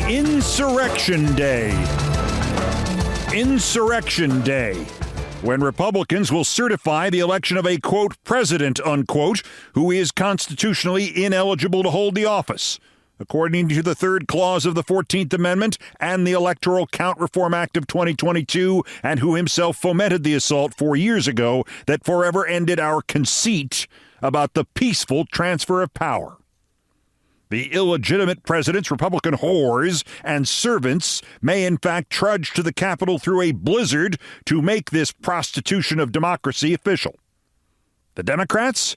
Insurrection Day. Insurrection Day, when Republicans will certify the election of a, quote, president, unquote, who is constitutionally ineligible to hold the office, according to the third clause of the 14th Amendment and the Electoral Count Reform Act of 2022, and who himself fomented the assault 4 years ago that forever ended our conceit about the peaceful transfer of power. The illegitimate president's Republican whores and servants may in fact trudge to the Capitol through a blizzard to make this prostitution of democracy official. The Democrats,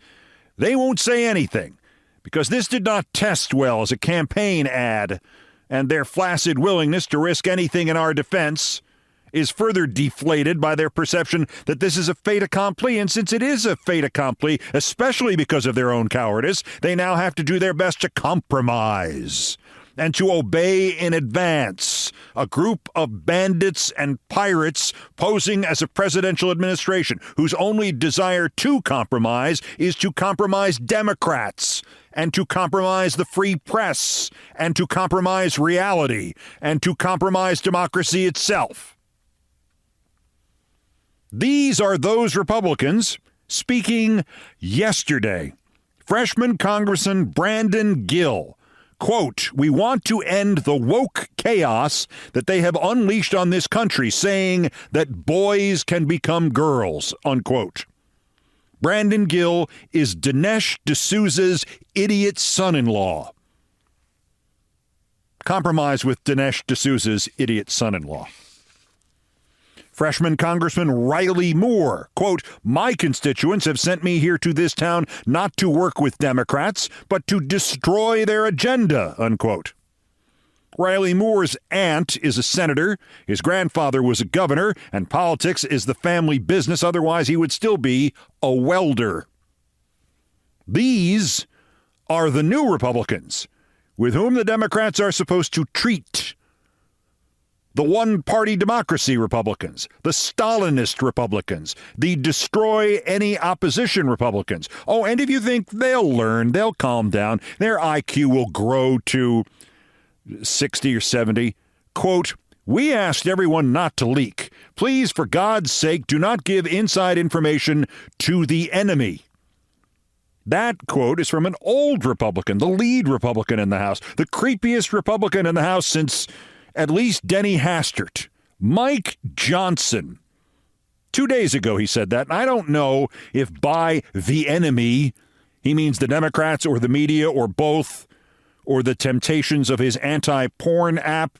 they won't say anything, because this did not test well as a campaign ad, and their flaccid willingness to risk anything in our defense is further deflated by their perception that this is a fait accompli, and since it is a fait accompli, especially because of their own cowardice, they now have to do their best to compromise and to obey in advance a group of bandits and pirates posing as a presidential administration whose only desire to compromise is to compromise Democrats and to compromise the free press and to compromise reality and to compromise democracy itself. These are those Republicans speaking yesterday. Freshman Congressman Brandon Gill, quote, "We want to end the woke chaos that they have unleashed on this country, saying that boys can become girls," unquote. Brandon Gill is Dinesh D'Souza's idiot son-in-law. Compromise with Dinesh D'Souza's idiot son-in-law. Freshman Congressman Riley Moore, quote, "My constituents have sent me here to this town not to work with Democrats, but to destroy their agenda," unquote. Riley Moore's aunt is a senator, his grandfather was a governor, and politics is the family business, otherwise he would still be a welder. These are the new Republicans with whom the Democrats are supposed to treat. The one-party democracy Republicans, the Stalinist Republicans, the destroy any opposition Republicans. Oh, and if you think they'll learn, they'll calm down, their IQ will grow to 60 or 70. Quote, "We asked everyone not to leak. Please, for God's sake, do not give inside information to the enemy." That quote is from an old Republican, the lead Republican in the House, the creepiest Republican in the House since at least Denny Hastert, Mike Johnson. 2 days ago he said that, and I don't know if by the enemy he means the Democrats or the media or both or the temptations of his anti-porn app,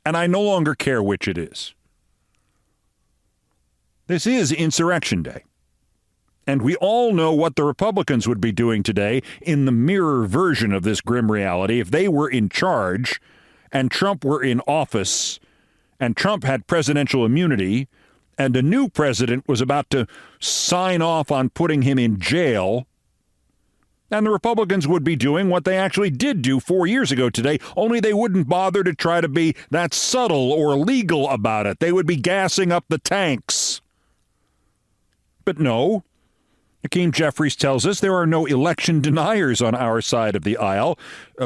and I no longer care which it is. This is Insurrection Day, and we all know what the Republicans would be doing today in the mirror version of this grim reality if they were in charge and Trump were in office, and Trump had presidential immunity, and a new president was about to sign off on putting him in jail, and the Republicans would be doing what they actually did do 4 years ago today, only they wouldn't bother to try to be that subtle or legal about it. They would be gassing up the tanks. But no, Hakeem Jeffries tells us there are no election deniers on our side of the aisle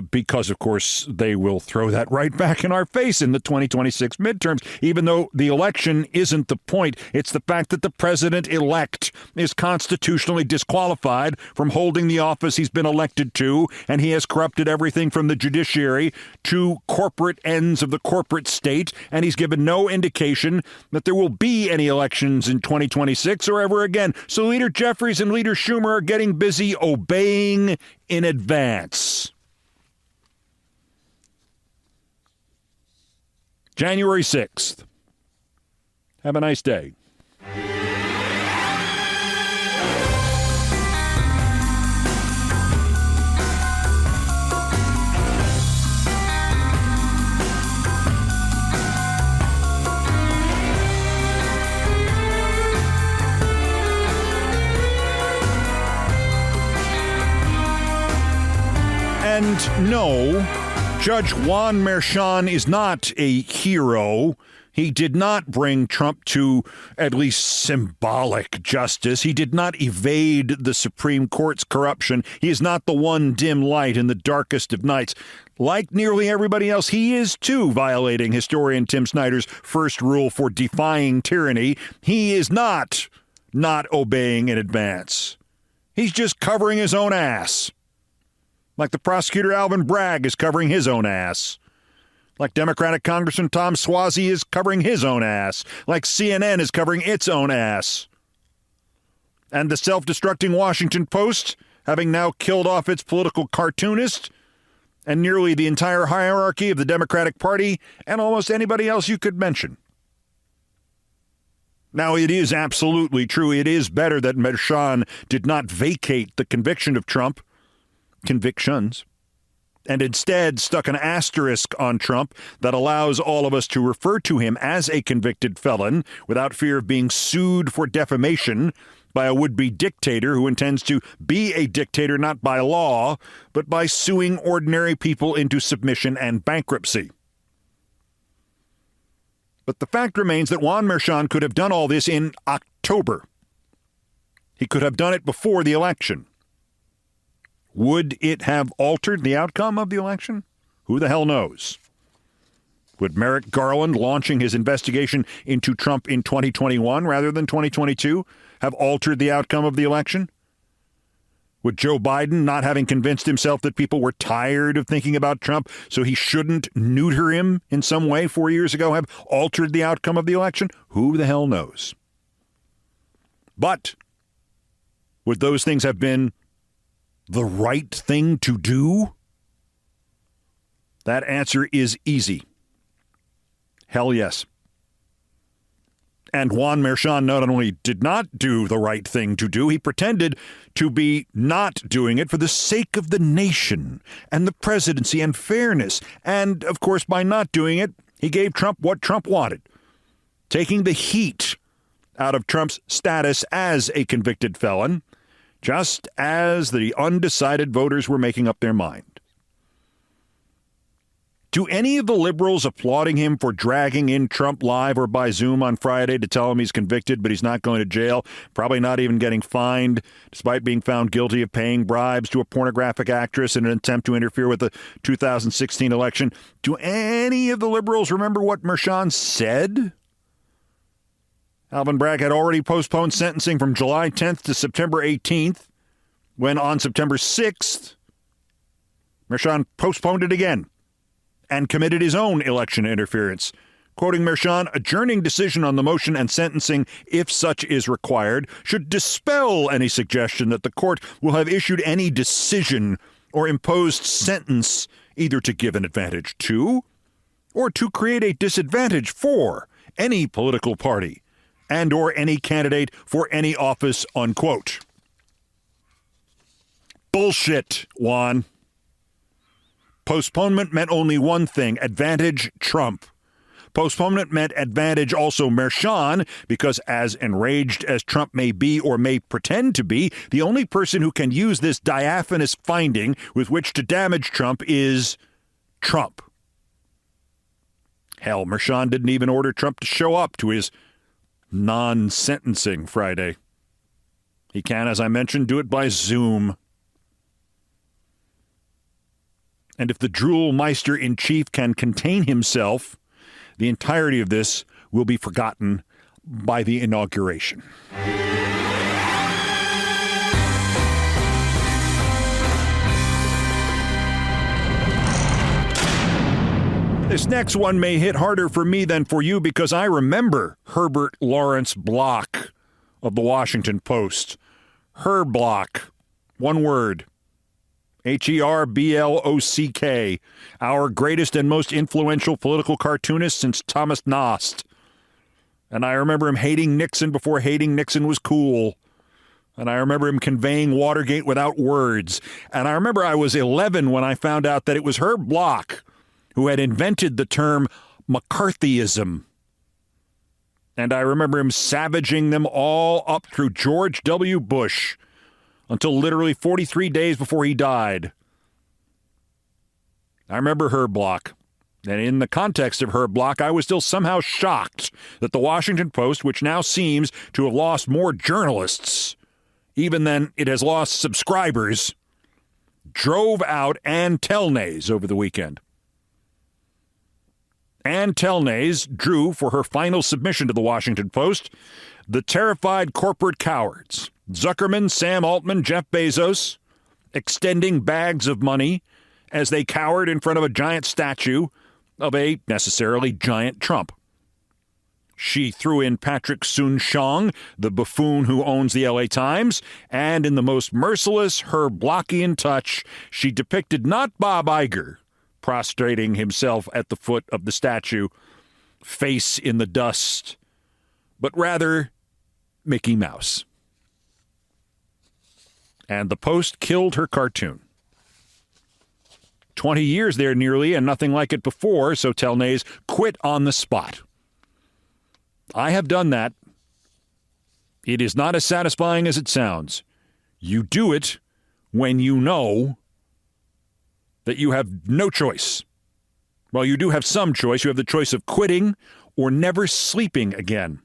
because, of course, they will throw that right back in our face in the 2026 midterms, even though the election isn't the point. It's the fact that the president-elect is constitutionally disqualified from holding the office he's been elected to, and he has corrupted everything from the judiciary to corporate ends of the corporate state, and he's given no indication that there will be any elections in 2026 or ever again. So Leader Jeffries and Leader Schumer are getting busy obeying in advance. January 6th. Have a nice day. And no, Judge Juan Merchan is not a hero. He did not bring Trump to at least symbolic justice. He did not evade the Supreme Court's corruption. He is not the one dim light in the darkest of nights. Like nearly everybody else, he is, too, violating historian Tim Snyder's first rule for defying tyranny. He is not obeying in advance. He's just covering his own ass. Like the prosecutor Alvin Bragg is covering his own ass. Like Democratic Congressman Tom Suozzi is covering his own ass. Like CNN is covering its own ass. And the self-destructing Washington Post, having now killed off its political cartoonist, and nearly the entire hierarchy of the Democratic Party, and almost anybody else you could mention. Now, it is absolutely true. It is better that Merchan did not vacate the convictions, and instead stuck an asterisk on Trump that allows all of us to refer to him as a convicted felon without fear of being sued for defamation by a would-be dictator who intends to be a dictator not by law, but by suing ordinary people into submission and bankruptcy. But the fact remains that Juan Merchan could have done all this in October. He could have done it before the election. Would it have altered the outcome of the election? Who the hell knows? Would Merrick Garland launching his investigation into Trump in 2021 rather than 2022 have altered the outcome of the election? Would Joe Biden, not having convinced himself that people were tired of thinking about Trump, so he shouldn't neuter him in some way 4 years ago, have altered the outcome of the election? Who the hell knows? But would those things have been the right thing to do? That answer is easy. Hell yes. And Juan Merchan not only did not do the right thing to do, he pretended to be not doing it for the sake of the nation and the presidency and fairness. And, of course, by not doing it, he gave Trump what Trump wanted, taking the heat out of Trump's status as a convicted felon, just as the undecided voters were making up their mind. Do any of the liberals applauding him for dragging in Trump live or by Zoom on Friday to tell him he's convicted but he's not going to jail, probably not even getting fined, despite being found guilty of paying bribes to a pornographic actress in an attempt to interfere with the 2016 election? Do any of the liberals remember what Merchan said? Alvin Bragg had already postponed sentencing from July 10th to September 18th, when on September 6th, Merchan postponed it again and committed his own election interference. Quoting Merchan, adjourning decision on the motion and sentencing, if such is required, should dispel any suggestion that the court will have issued any decision or imposed sentence either to give an advantage to or to create a disadvantage for any political party and or any candidate for any office, unquote. Bullshit, Juan. Postponement meant only one thing, advantage Trump. Postponement meant advantage also Merchan, because as enraged as Trump may be or may pretend to be, the only person who can use this diaphanous finding with which to damage Trump is Trump. Hell, Merchan didn't even order Trump to show up to his non-sentencing Friday. He can, as I mentioned, do it by Zoom. And if the drool meister in chief can contain himself, the entirety of this will be forgotten by the inauguration. This next one may hit harder for me than for you because I remember Herbert Lawrence Block of the Washington Post. Herblock, one word. Herblock, our greatest and most influential political cartoonist since Thomas Nast. And I remember him hating Nixon before hating Nixon was cool. And I remember him conveying Watergate without words. And I remember I was 11 when I found out that it was Herb Block who had invented the term McCarthyism. And I remember him savaging them all up through George W. Bush until literally 43 days before he died. I remember Herb Block. And in the context of her block, I was still somehow shocked that the Washington Post, which now seems to have lost more journalists even than it has lost subscribers, drove out Ann Telnaes over the weekend. Ann Telnaes drew for her final submission to the Washington Post the terrified corporate cowards, Zuckerman, Sam Altman, Jeff Bezos, extending bags of money as they cowered in front of a giant statue of a necessarily giant Trump. She threw in Patrick Soon-Shiong, the buffoon who owns the LA Times, and in the most merciless Herb Blockian touch, she depicted not Bob Iger prostrating himself at the foot of the statue, face in the dust, but rather Mickey Mouse. And the Post killed her cartoon. 20 years there nearly, and nothing like it before, so Telnaes quit on the spot. I have done that. It is not as satisfying as it sounds. You do it when you know that you have no choice. Well, you do have some choice. You have the choice of quitting or never sleeping again.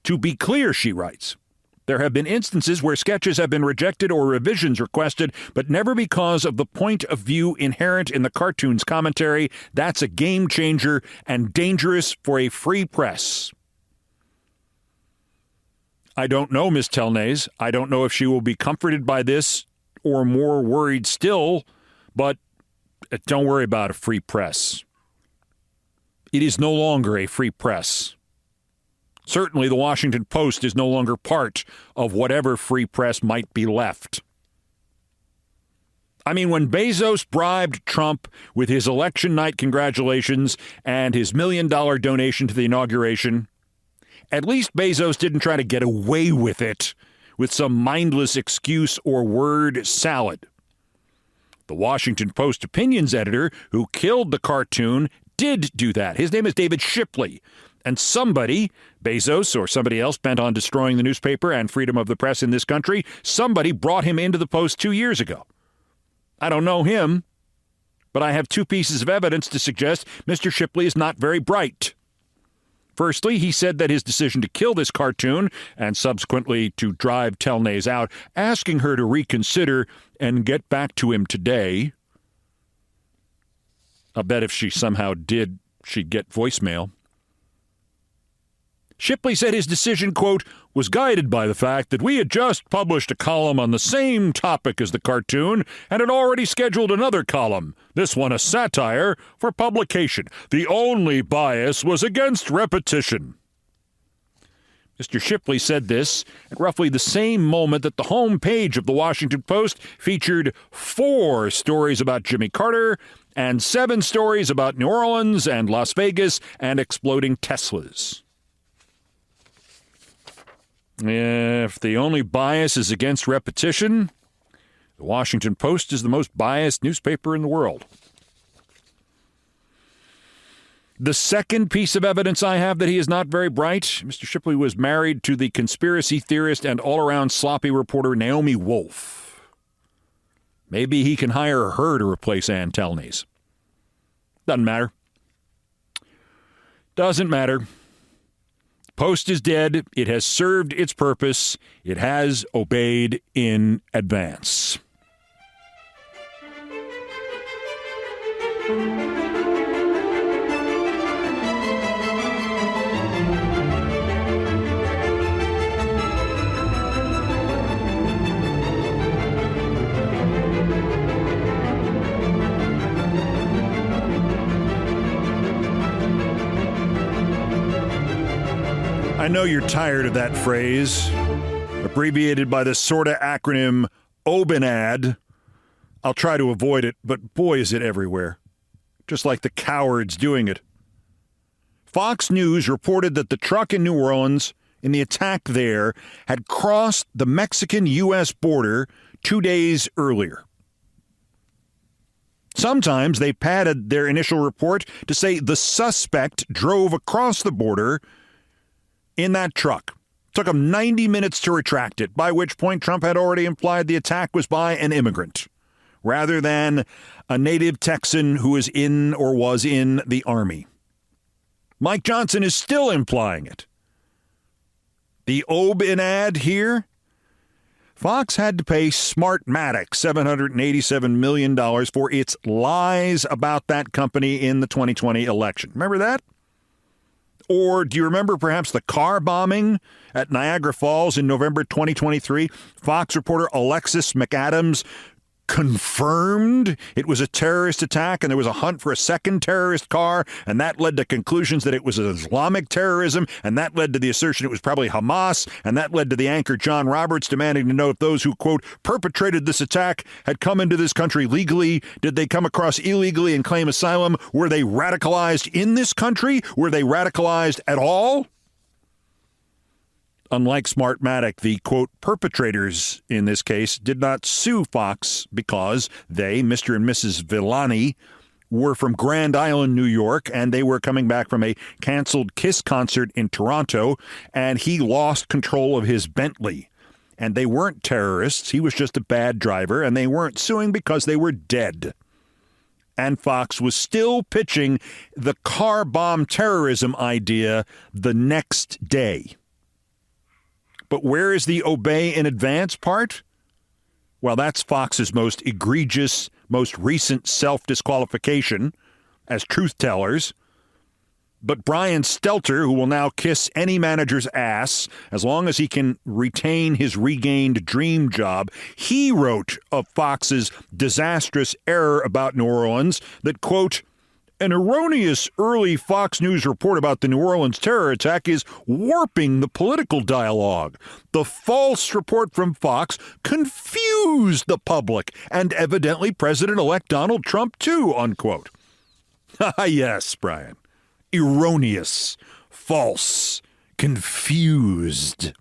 To be clear, she writes, there have been instances where sketches have been rejected or revisions requested, but never because of the point of view inherent in the cartoon's commentary. That's a game changer and dangerous for a free press. I don't know, Ms. Telnaes. I don't know if she will be comforted by this or more worried still, but don't worry about a free press. It is no longer a free press. Certainly, the Washington Post is no longer part of whatever free press might be left. I mean, when Bezos bribed Trump with his election night congratulations and his $1 million donation to the inauguration, at least Bezos didn't try to get away with it with some mindless excuse or word salad. The Washington Post opinions editor who killed the cartoon did do that. His name is David Shipley. And somebody, Bezos or somebody else bent on destroying the newspaper and freedom of the press in this country, somebody brought him into the Post 2 years ago. I don't know him, but I have two pieces of evidence to suggest Mr. Shipley is not very bright. Firstly, he said that his decision to kill this cartoon and subsequently to drive Telnaes out, asking her to reconsider and get back to him today. I'll bet if she somehow did, she'd get voicemail. Shipley said his decision, quote, was guided by the fact that we had just published a column on the same topic as the cartoon and had already scheduled another column, this one a satire, for publication. The only bias was against repetition. Mr. Shipley said this at roughly the same moment that the home page of the Washington Post featured 4 stories about Jimmy Carter and 7 stories about New Orleans and Las Vegas and exploding Teslas. If the only bias is against repetition, the Washington Post is the most biased newspaper in the world. The second piece of evidence I have that he is not very bright, Mr. Shipley was married to the conspiracy theorist and all-around sloppy reporter Naomi Wolf. Maybe he can hire her to replace Ann Telnaes. Doesn't matter. Doesn't matter. Post is dead. It has served its purpose. It has obeyed in advance. I know you're tired of that phrase, abbreviated by the sorta acronym OBNAD. I'll try to avoid it, but boy, is it everywhere. Just like the cowards doing it. Fox News reported that the truck in New Orleans, in the attack there, had crossed the Mexican-U.S. border 2 days earlier. Sometimes they padded their initial report to say the suspect drove across the border in that truck. Took him 90 minutes to retract it, by which point Trump had already implied the attack was by an immigrant. rather than a native Texan who is in or was in the Army. Mike Johnson is still implying it. The Olbermann ad here, Fox had to pay Smartmatic $787 million for its lies about that company in the 2020 election. Remember that? Or do you remember perhaps the car bombing at Niagara Falls in November 2023? Fox reporter Alexis McAdams confirmed it was a terrorist attack, and there was a hunt for a second terrorist car, and that led to conclusions that it was Islamic terrorism, and that led to the assertion it was probably Hamas, and that led to the anchor John Roberts demanding to know if those who, quote, perpetrated this attack had come into this country legally. Did they come across illegally and claim asylum? Were they radicalized in this country? Were they radicalized at all? Unlike Smartmatic, the, quote, perpetrators in this case did not sue Fox because they, Mr. and Mrs. Villani, were from Grand Island, New York, and they were coming back from a canceled Kiss concert in Toronto, and he lost control of his Bentley. And they weren't terrorists. He was just a bad driver, and they weren't suing because they were dead. And Fox was still pitching the car bomb terrorism idea the next day. But where is the obey in advance part? Well, that's Fox's most egregious, most recent self-disqualification as truth-tellers. But Brian Stelter, who will now kiss any manager's ass as long as he can retain his regained dream job, he wrote of Fox's disastrous error about New Orleans that, quote, an erroneous early Fox News report about the New Orleans terror attack is warping the political dialogue. The false report from Fox confused the public and evidently President-elect Donald Trump too, unquote. Yes, Brian. Erroneous, false, confused.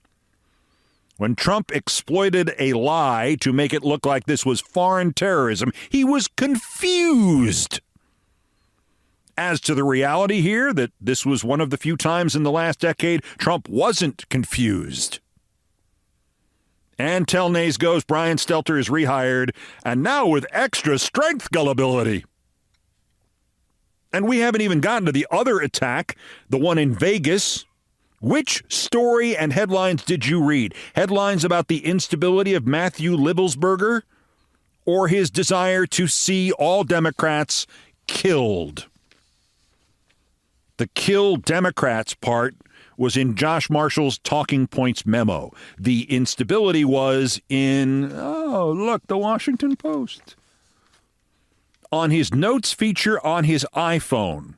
When Trump exploited a lie to make it look like this was foreign terrorism, he was confused. As to the reality here, that this was one of the few times in the last decade Trump wasn't confused. And tell nays goes, Brian Stelter is rehired, and now with extra strength gullibility. And we haven't even gotten to the other attack, the one in Vegas. Which story and headlines did you read? Headlines about the instability of Matthew Libelsberger or his desire to see all Democrats killed? The kill Democrats part was in Josh Marshall's Talking Points memo. The instability was in, the Washington Post. On his notes feature on his iPhone,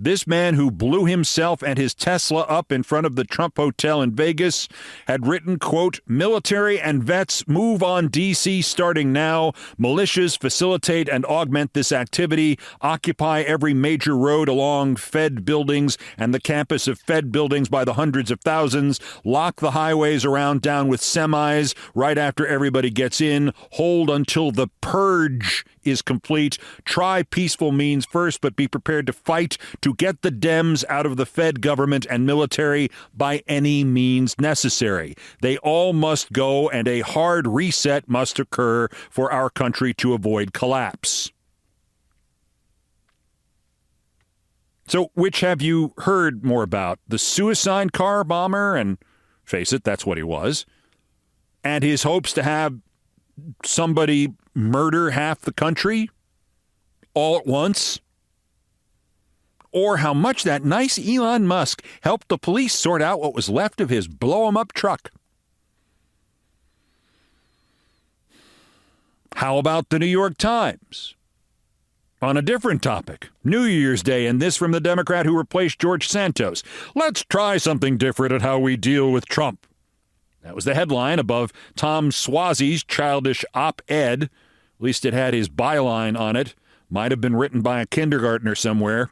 this man who blew himself and his Tesla up in front of the Trump Hotel in Vegas had written, quote, military and vets move on D.C. starting now. Militias facilitate and augment this activity. Occupy every major road along Fed buildings and the campus of Fed buildings by the hundreds of thousands. Lock the highways around down with semis right after everybody gets in. Hold until the purge is complete. Try peaceful means first, but be prepared to fight to get the Dems out of the Fed government and military by any means necessary. They all must go, and a hard reset must occur for our country to avoid collapse. So which have you heard more about? The suicide car bomber, and face it, that's what he was, and his hopes to have somebody murder half the country all at once? Or how much that nice Elon Musk helped the police sort out what was left of his blow-em-up truck? How about the New York Times? On a different topic, New Year's Day, and this from the Democrat who replaced George Santos. Let's try something different at how we deal with Trump. That was the headline above Tom Suozzi's childish op-ed. At least it had his byline on it. Might have been written by a kindergartner somewhere.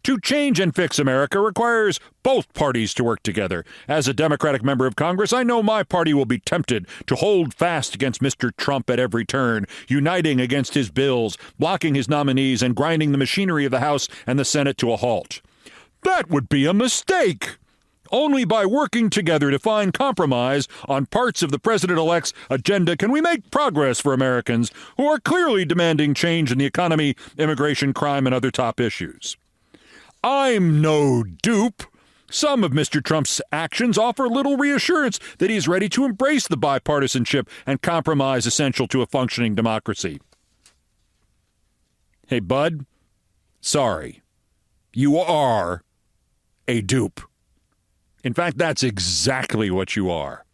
To change and fix America requires both parties to work together. As a Democratic member of Congress, I know my party will be tempted to hold fast against Mr. Trump at every turn, uniting against his bills, blocking his nominees, and grinding the machinery of the House and the Senate to a halt. That would be a mistake. Only by working together to find compromise on parts of the president-elect's agenda can we make progress for Americans who are clearly demanding change in the economy, immigration, crime, and other top issues. I'm no dupe. Some of Mr. Trump's actions offer little reassurance that he's ready to embrace the bipartisanship and compromise essential to a functioning democracy. Hey, bud, sorry. You are a dupe. In fact, that's exactly what you are.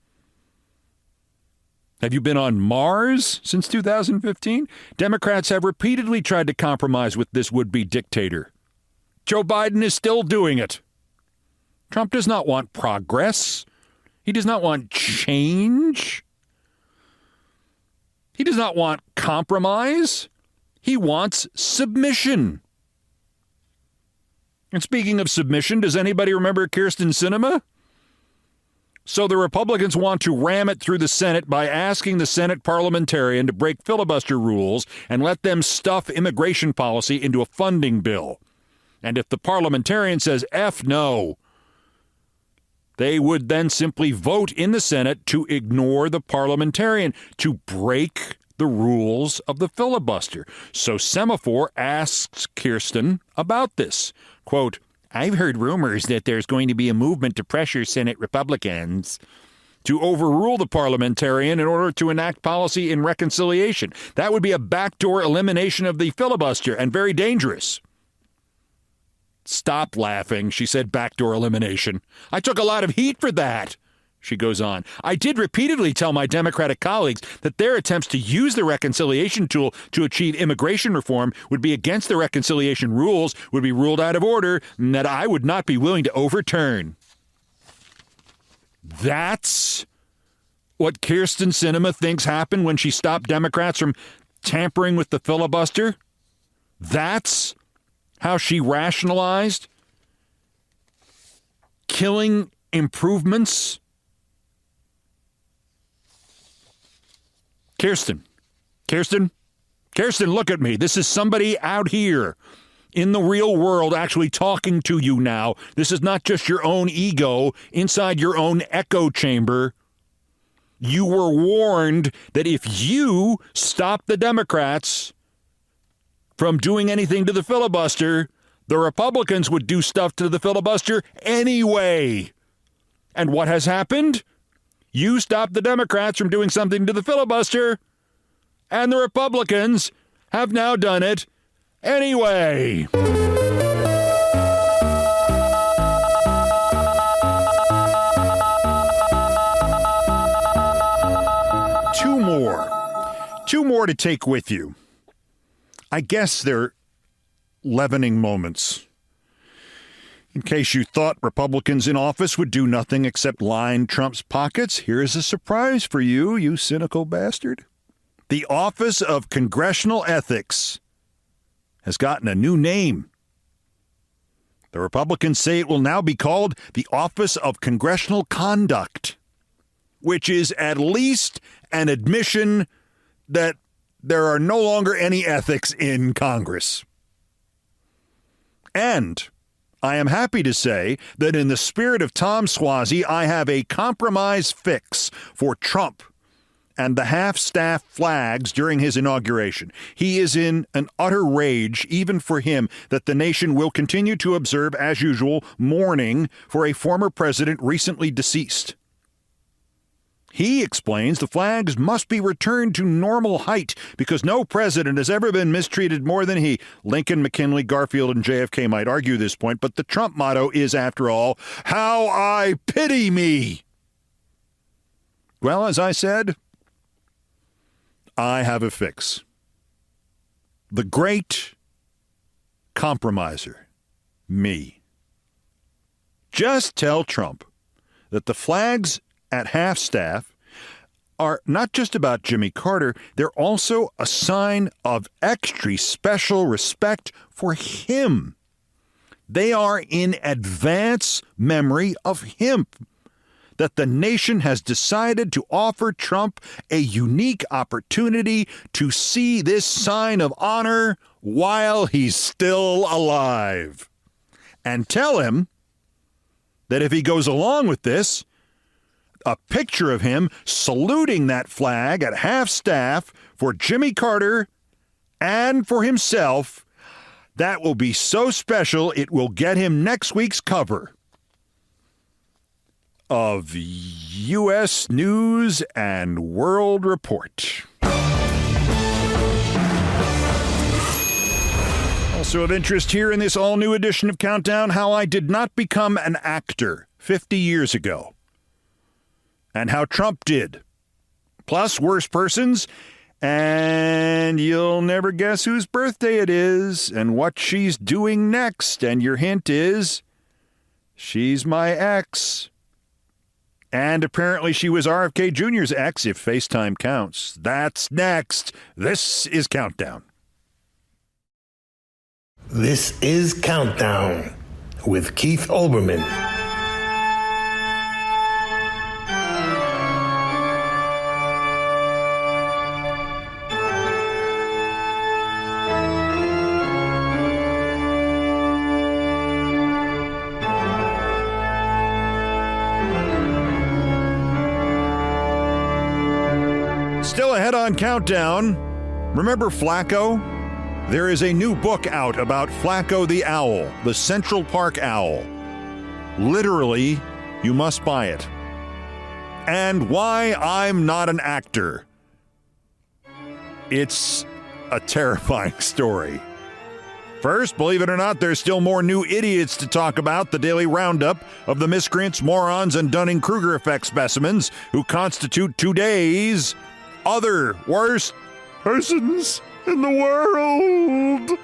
Have you been on Mars since 2015? Democrats have repeatedly tried to compromise with this would-be dictator. Joe Biden is still doing it. Trump does not want progress. He does not want change. He does not want compromise. He wants submission. And speaking of submission, does anybody remember Kyrsten Sinema? So the Republicans want to ram it through the Senate by asking the Senate parliamentarian to break filibuster rules and let them stuff immigration policy into a funding bill. And if the parliamentarian says F no, they would then simply vote in the Senate to ignore the parliamentarian, to break the rules of the filibuster. So Semaphore asks Kyrsten about this. Quote, I've heard rumors that there's going to be a movement to pressure Senate Republicans to overrule the parliamentarian in order to enact policy in reconciliation. That would be a backdoor elimination of the filibuster and very dangerous. Stop laughing, she said, backdoor elimination. I took a lot of heat for that. She goes on, I did repeatedly tell my Democratic colleagues that their attempts to use the reconciliation tool to achieve immigration reform would be against the reconciliation rules, would be ruled out of order, and that I would not be willing to overturn. That's what Kyrsten Sinema thinks happened when she stopped Democrats from tampering with the filibuster? That's how she rationalized killing improvements? Kyrsten, look at me. This is somebody out here in the real world actually talking to you now. This is not just your own ego inside your own echo chamber. You were warned that if you stop the Democrats from doing anything to the filibuster, the Republicans would do stuff to the filibuster anyway. And what has happened? You stopped the Democrats from doing something to the filibuster, and the Republicans have now done it anyway. Two more to take with you. I guess they're leavening moments. In case you thought Republicans in office would do nothing except line Trump's pockets, here's a surprise for you, you cynical bastard. The Office of Congressional Ethics has gotten a new name. The Republicans say it will now be called the Office of Congressional Conduct, which is at least an admission that there are no longer any ethics in Congress. And I am happy to say that in the spirit of Tom Suozzi, I have a compromise fix for Trump and the half-staff flags during his inauguration. He is in an utter rage, even for him, that the nation will continue to observe, as usual, mourning for a former president recently deceased. He explains the flags must be returned to normal height because no president has ever been mistreated more than he. Lincoln, McKinley, Garfield, and JFK might argue this point, but the Trump motto is, after all, how I pity me. Well, as I said, I have a fix. The great compromiser, me. Just tell Trump that the flags at half-staff are not just about Jimmy Carter, they're also a sign of extra special respect for him. They are in advance memory of him, that the nation has decided to offer Trump a unique opportunity to see this sign of honor while he's still alive. And tell him that if he goes along with this, a picture of him saluting that flag at half-staff for Jimmy Carter and for himself, that will be so special it will get him next week's cover of U.S. News and World Report. Also of interest here in this all-new edition of Countdown, how I did not become an actor 50 years ago, and how Trump did. Plus, worse persons, and you'll never guess whose birthday it is and what she's doing next. And your hint is, she's my ex. And apparently she was RFK Jr.'s ex, if FaceTime counts. That's next. This is Countdown. This is Countdown with Keith Olbermann. Still ahead on Countdown, remember Flacco? There is a new book out about Flacco the owl, the Central Park owl. Literally, you must buy it. And why I'm not an actor. It's a terrifying story. First, believe it or not, there's still more new idiots to talk about. The daily roundup of the miscreants, morons, and Dunning-Kruger effect specimens who constitute today's other worst persons in the world.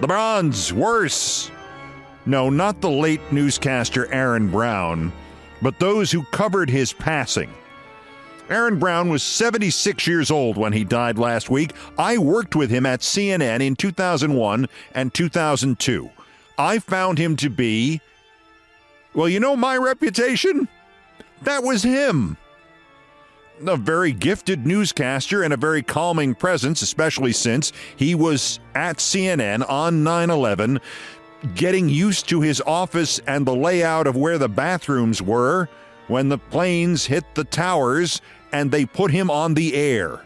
The Bronze, worse. No, not the late newscaster Aaron Brown, but those who covered his passing. Aaron Brown was 76 years old when he died last week. I worked with him at CNN in 2001 and 2002. I found him to be, well, you know my reputation? That was him. A very gifted newscaster and a very calming presence, especially since he was at CNN on 9/11, getting used to his office and the layout of where the bathrooms were when the planes hit the towers and they put him on the air.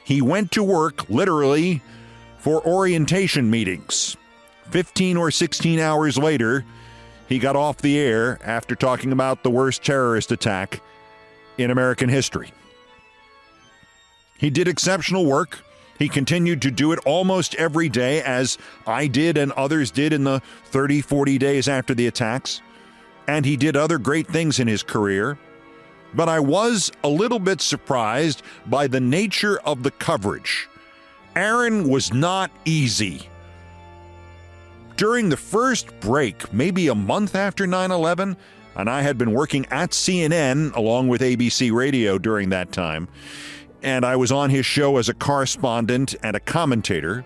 He went to work, literally, for orientation meetings. 15 or 16 hours later, he got off the air after talking about the worst terrorist attack in American history. He did exceptional work. He continued to do it almost every day, as I did and others did in the 30, 40 days after the attacks. And he did other great things in his career. But I was a little bit surprised by the nature of the coverage. Aaron was not easy. During the first break, maybe a month after 9/11, and I had been working at CNN along with ABC Radio during that time, and I was on his show as a correspondent and a commentator.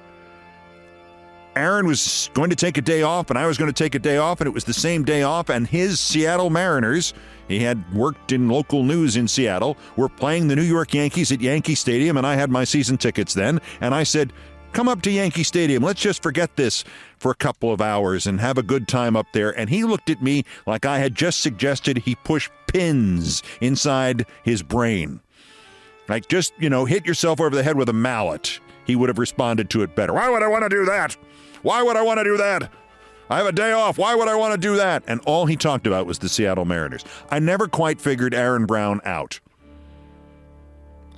Aaron was going to take a day off, and I was going to take a day off, and it was the same day off, and his Seattle Mariners, he had worked in local news in Seattle, were playing the New York Yankees at Yankee Stadium, and I had my season tickets then, and I said, come up to Yankee Stadium, let's just forget this for a couple of hours and have a good time up there. And he looked at me like I had just suggested he push pins inside his brain. Like, just, hit yourself over the head with a mallet. He would have responded to it better. Why would I want to do that? Why would I want to do that? I have a day off. Why would I want to do that? And all he talked about was the Seattle Mariners. I never quite figured Aaron Brown out.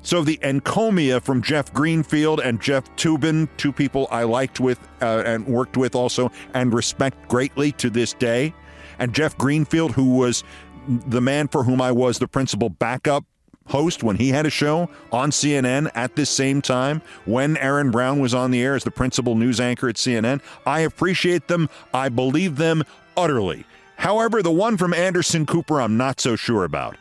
So the encomia from Jeff Greenfield and Jeff Toobin, two people I liked with and worked with also and respect greatly to this day. And Jeff Greenfield, who was the man for whom I was the principal backup host when he had a show on CNN at this same time when Aaron Brown was on the air as the principal news anchor at CNN. I appreciate them. I believe them utterly. However, the one from Anderson Cooper, I'm not so sure about.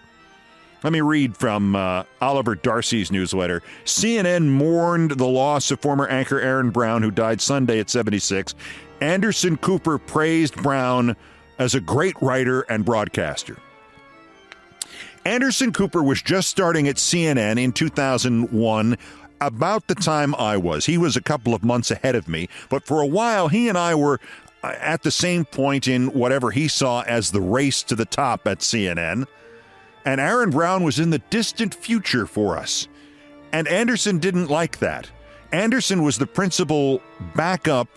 Let me read from Oliver Darcy's newsletter. CNN mourned the loss of former anchor Aaron Brown, who died Sunday at 76. Anderson Cooper praised Brown as a great writer and broadcaster. Anderson Cooper was just starting at CNN in 2001, about the time I was. He was a couple of months ahead of me, but for a while he and I were at the same point in whatever he saw as the race to the top at CNN. And Aaron Brown was in the distant future for us. And Anderson didn't like that. Anderson was the principal backup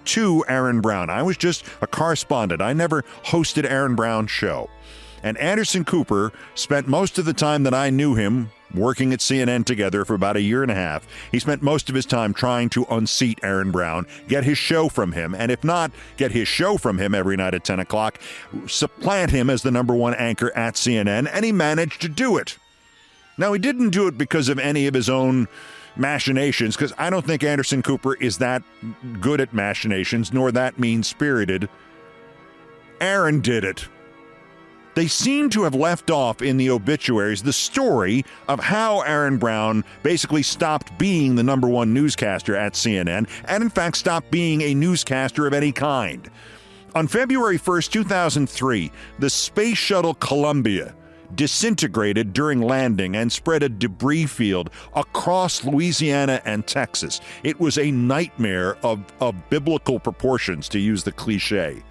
to Aaron Brown. I was just a correspondent. I never hosted Aaron Brown's show. And Anderson Cooper spent most of the time that I knew him working at CNN together for about a year and a half. He spent most of his time trying to unseat Aaron Brown, get his show from him, and if not, get his show from him every night at 10 o'clock, supplant him as the number one anchor at CNN, and he managed to do it. Now, he didn't do it because of any of his own machinations, because I don't think Anderson Cooper is that good at machinations, nor that mean-spirited. Aaron did it. They seem to have left off in the obituaries the story of how Aaron Brown basically stopped being the number one newscaster at CNN and, in fact, stopped being a newscaster of any kind. On February 1st, 2003, the Space Shuttle Columbia disintegrated during landing and spread a debris field across Louisiana and Texas. It was a nightmare of biblical proportions, to use the cliche.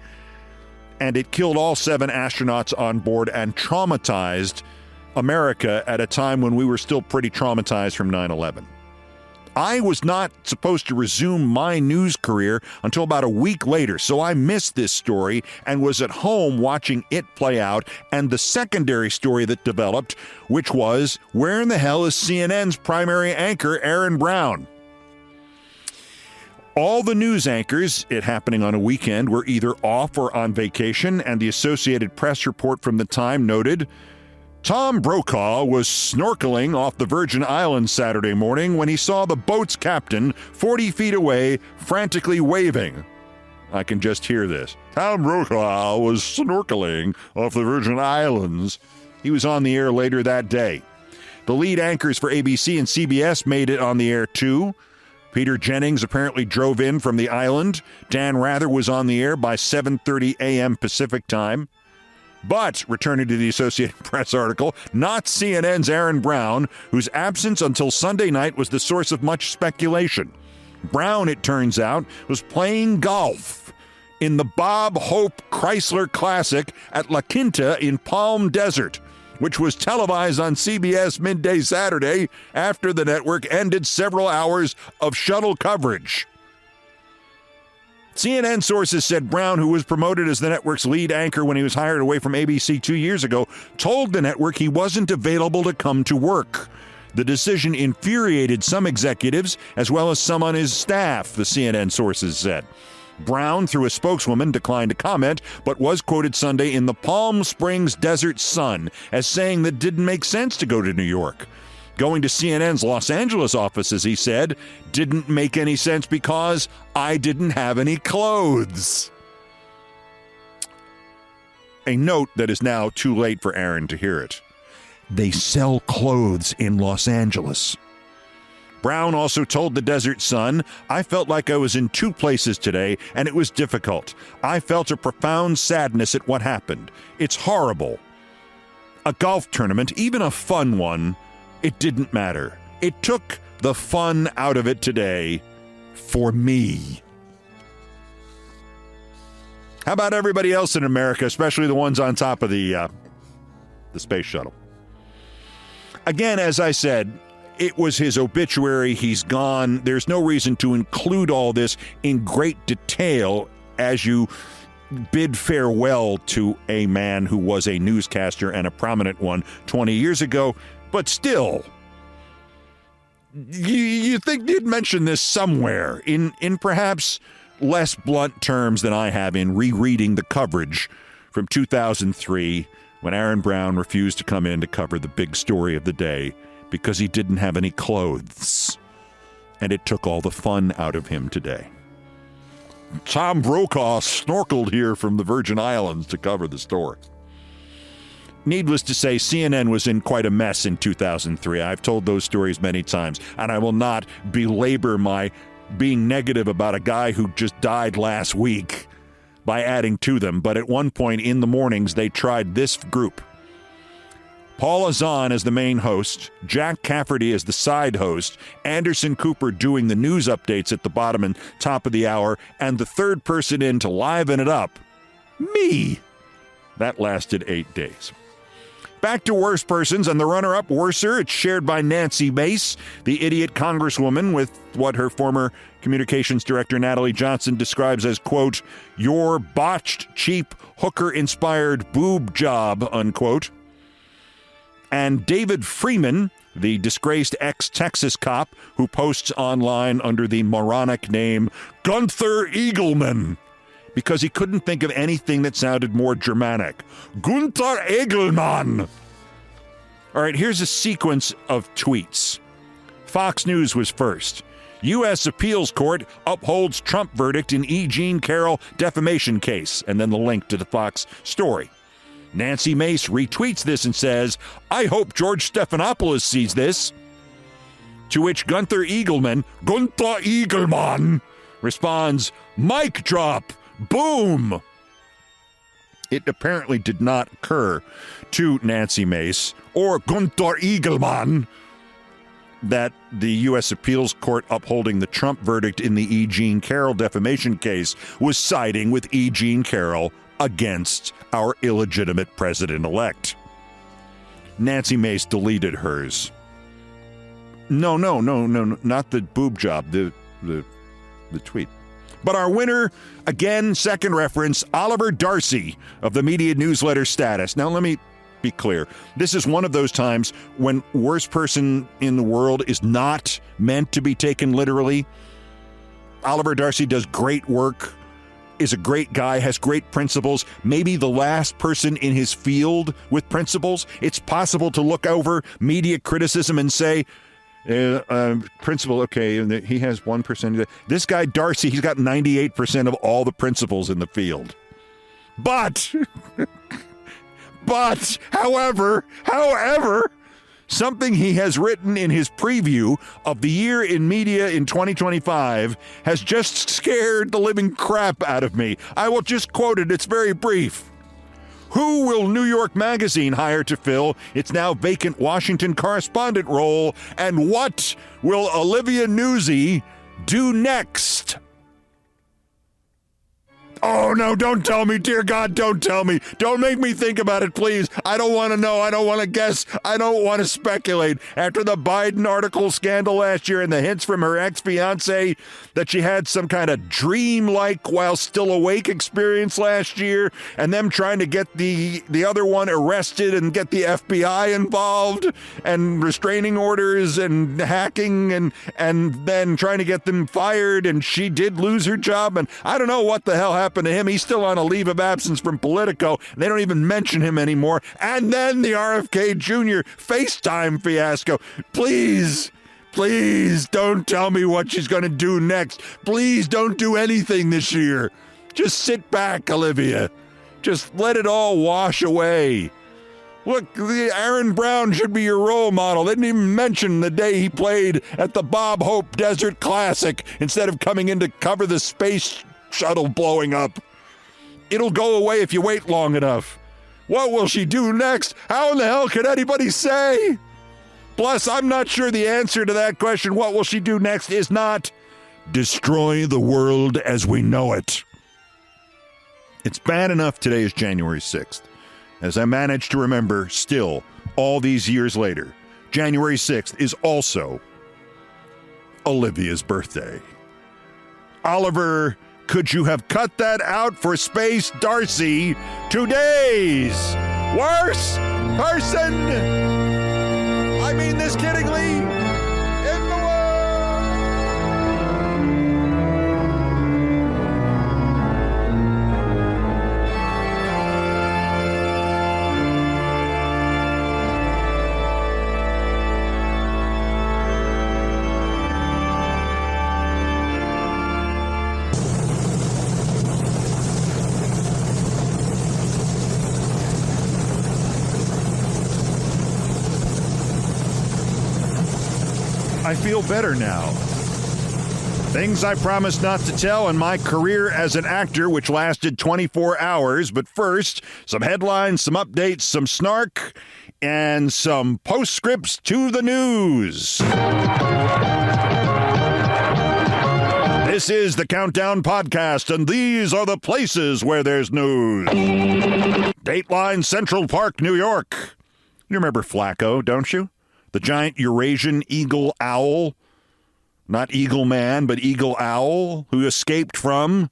And it killed all 7 astronauts on board and traumatized America at a time when we were still pretty traumatized from 9/11. I was not supposed to resume my news career until about a week later, so I missed this story and was at home watching it play out, and the secondary story that developed, which was, where in the hell is CNN's primary anchor, Aaron Brown? All the news anchors, it happening on a weekend, were either off or on vacation, and the Associated Press report from the time noted, Tom Brokaw was snorkeling off the Virgin Islands Saturday morning when he saw the boat's captain 40 feet away frantically waving. I can just hear this. Tom Brokaw was snorkeling off the Virgin Islands. He was on the air later that day. The lead anchors for ABC and CBS made it on the air too. Peter Jennings apparently drove in from the island. Dan Rather was on the air by 7:30 a.m. Pacific time. But, returning to the Associated Press article, not CNN's Aaron Brown, whose absence until Sunday night was the source of much speculation. Brown, it turns out, was playing golf in the Bob Hope Chrysler Classic at La Quinta in Palm Desert, which was televised on CBS midday Saturday after the network ended several hours of shuttle coverage. CNN sources said Brown, who was promoted as the network's lead anchor when he was hired away from ABC 2 years ago, told the network he wasn't available to come to work. The decision infuriated some executives as well as some on his staff, the CNN sources said. Brown, through a spokeswoman, declined to comment, but was quoted Sunday in the Palm Springs Desert Sun as saying that it didn't make sense to go to New York. Going to CNN's Los Angeles offices, he said, didn't make any sense because I didn't have any clothes. A note that is now too late for Aaron to hear it. They sell clothes in Los Angeles. Brown also told the Desert Sun, I felt like I was in 2 places today, and it was difficult. I felt a profound sadness at what happened. It's horrible. A golf tournament, even a fun one, it didn't matter. It took the fun out of it today for me. How about everybody else in America, especially the ones on top of the space shuttle? Again, as I said, it was his obituary. He's gone. There's no reason to include all this in great detail as you bid farewell to a man who was a newscaster and a prominent one 20 years ago. But still, you think you'd mention this somewhere in perhaps less blunt terms than I have in rereading the coverage from 2003 when Aaron Brown refused to come in to cover the big story of the day because he didn't have any clothes. And it took all the fun out of him today. Tom Brokaw snorkeled here from the Virgin Islands to cover the story. Needless to say, CNN was in quite a mess in 2003. I've told those stories many times, and I will not belabor my being negative about a guy who just died last week by adding to them. But at one point in the mornings, they tried this group. Paula Zahn as the main host, Jack Cafferty as the side host, Anderson Cooper doing the news updates at the bottom and top of the hour, and the third person in to liven it up, me. That lasted 8 days. Back to worse persons, and the runner-up, worser. It's shared by Nancy Mace, the idiot congresswoman, with what her former communications director Natalie Johnson describes as, quote, your botched, cheap, hooker-inspired boob job, unquote. And David Freeman, the disgraced ex-Texas cop who posts online under the moronic name Gunther Eagleman, because he couldn't think of anything that sounded more Germanic. Gunther Eaglemann. All right, here's a sequence of tweets. Fox News was first. U.S. Appeals Court upholds Trump verdict in E. Jean Carroll defamation case. And then the link to the Fox story. Nancy Mace retweets this and says, I hope George Stephanopoulos sees this. To which Gunther Eagleman, responds, mic drop. Boom! It apparently did not occur to Nancy Mace or Gunther Eaglemann that the U.S. Appeals Court upholding the Trump verdict in the E. Jean Carroll defamation case was siding with E. Jean Carroll against our illegitimate president-elect. Nancy Mace deleted hers. No, not the boob job, the tweet. But our winner, again, second reference, Oliver Darcy of the media newsletter Status. Now, let me be clear. This is one of those times when worst person in the world is not meant to be taken literally. Oliver Darcy does great work, is a great guy, has great principles, maybe the last person in his field with principles. It's possible to look over media criticism and say, principle, okay, and he has 1%. This guy, Darcy, he's got 98% of all the principles in the field. But, however, something he has written in his preview of the year in media in 2025 has just scared the living crap out of me. I will just quote it. It's very brief. Who will New York Magazine hire to fill its now vacant Washington correspondent role? And what will Olivia Newsy do next? Oh, no, don't tell me. Dear God, don't tell me. Don't make me think about it, please. I don't want to know. I don't want to guess. I don't want to speculate. After the Biden article scandal last year and the hints from her ex-fiancé that she had some kind of dream-like while still awake experience last year, and them trying to get the other one arrested and get the FBI involved, and restraining orders and hacking and then trying to get them fired, and she did lose her job, and I don't know what the hell happened to him. He's still on a leave of absence from Politico. They don't even mention him anymore. And then the RFK Jr. FaceTime fiasco. Please don't tell me what she's going to do next. Please don't do anything this year. Just sit back, Olivia. Just let it all wash away. Look, Aaron Brown should be your role model. They didn't even mention the day he played at the Bob Hope Desert Classic instead of coming in to cover the space shuttle blowing up. It'll go away if you wait long enough. What will she do next? How in the hell could anybody say? Plus, I'm not sure the answer to that question, what will she do next, is not destroy the world as we know it. It's bad enough today is January 6th. As I managed to remember, still, all these years later, January 6th is also Olivia's birthday. Oliver, could you have cut that out for Space Darcy? Today's worst person, I mean this kiddingly, in the world. I feel better now. Things I promised not to tell in my career as an actor, which lasted 24 hours. But first, some headlines, some updates, some snark. and some postscripts to the news. This is the Countdown Podcast, and these are the places where there's news. Dateline, Central Park, New York. You remember Flacco, don't you? The giant Eurasian eagle owl. Not eagle man, but eagle owl, who escaped from,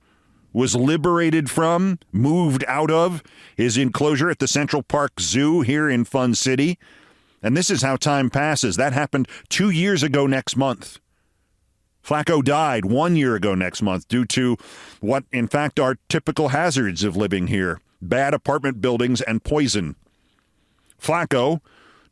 was liberated from, moved out of his enclosure at the Central Park Zoo here in Fun City. And this is how time passes. That happened 2 years ago next month. Flacco died 1 year ago next month due to what, in fact, are typical hazards of living here: bad apartment buildings and poison. Flacco,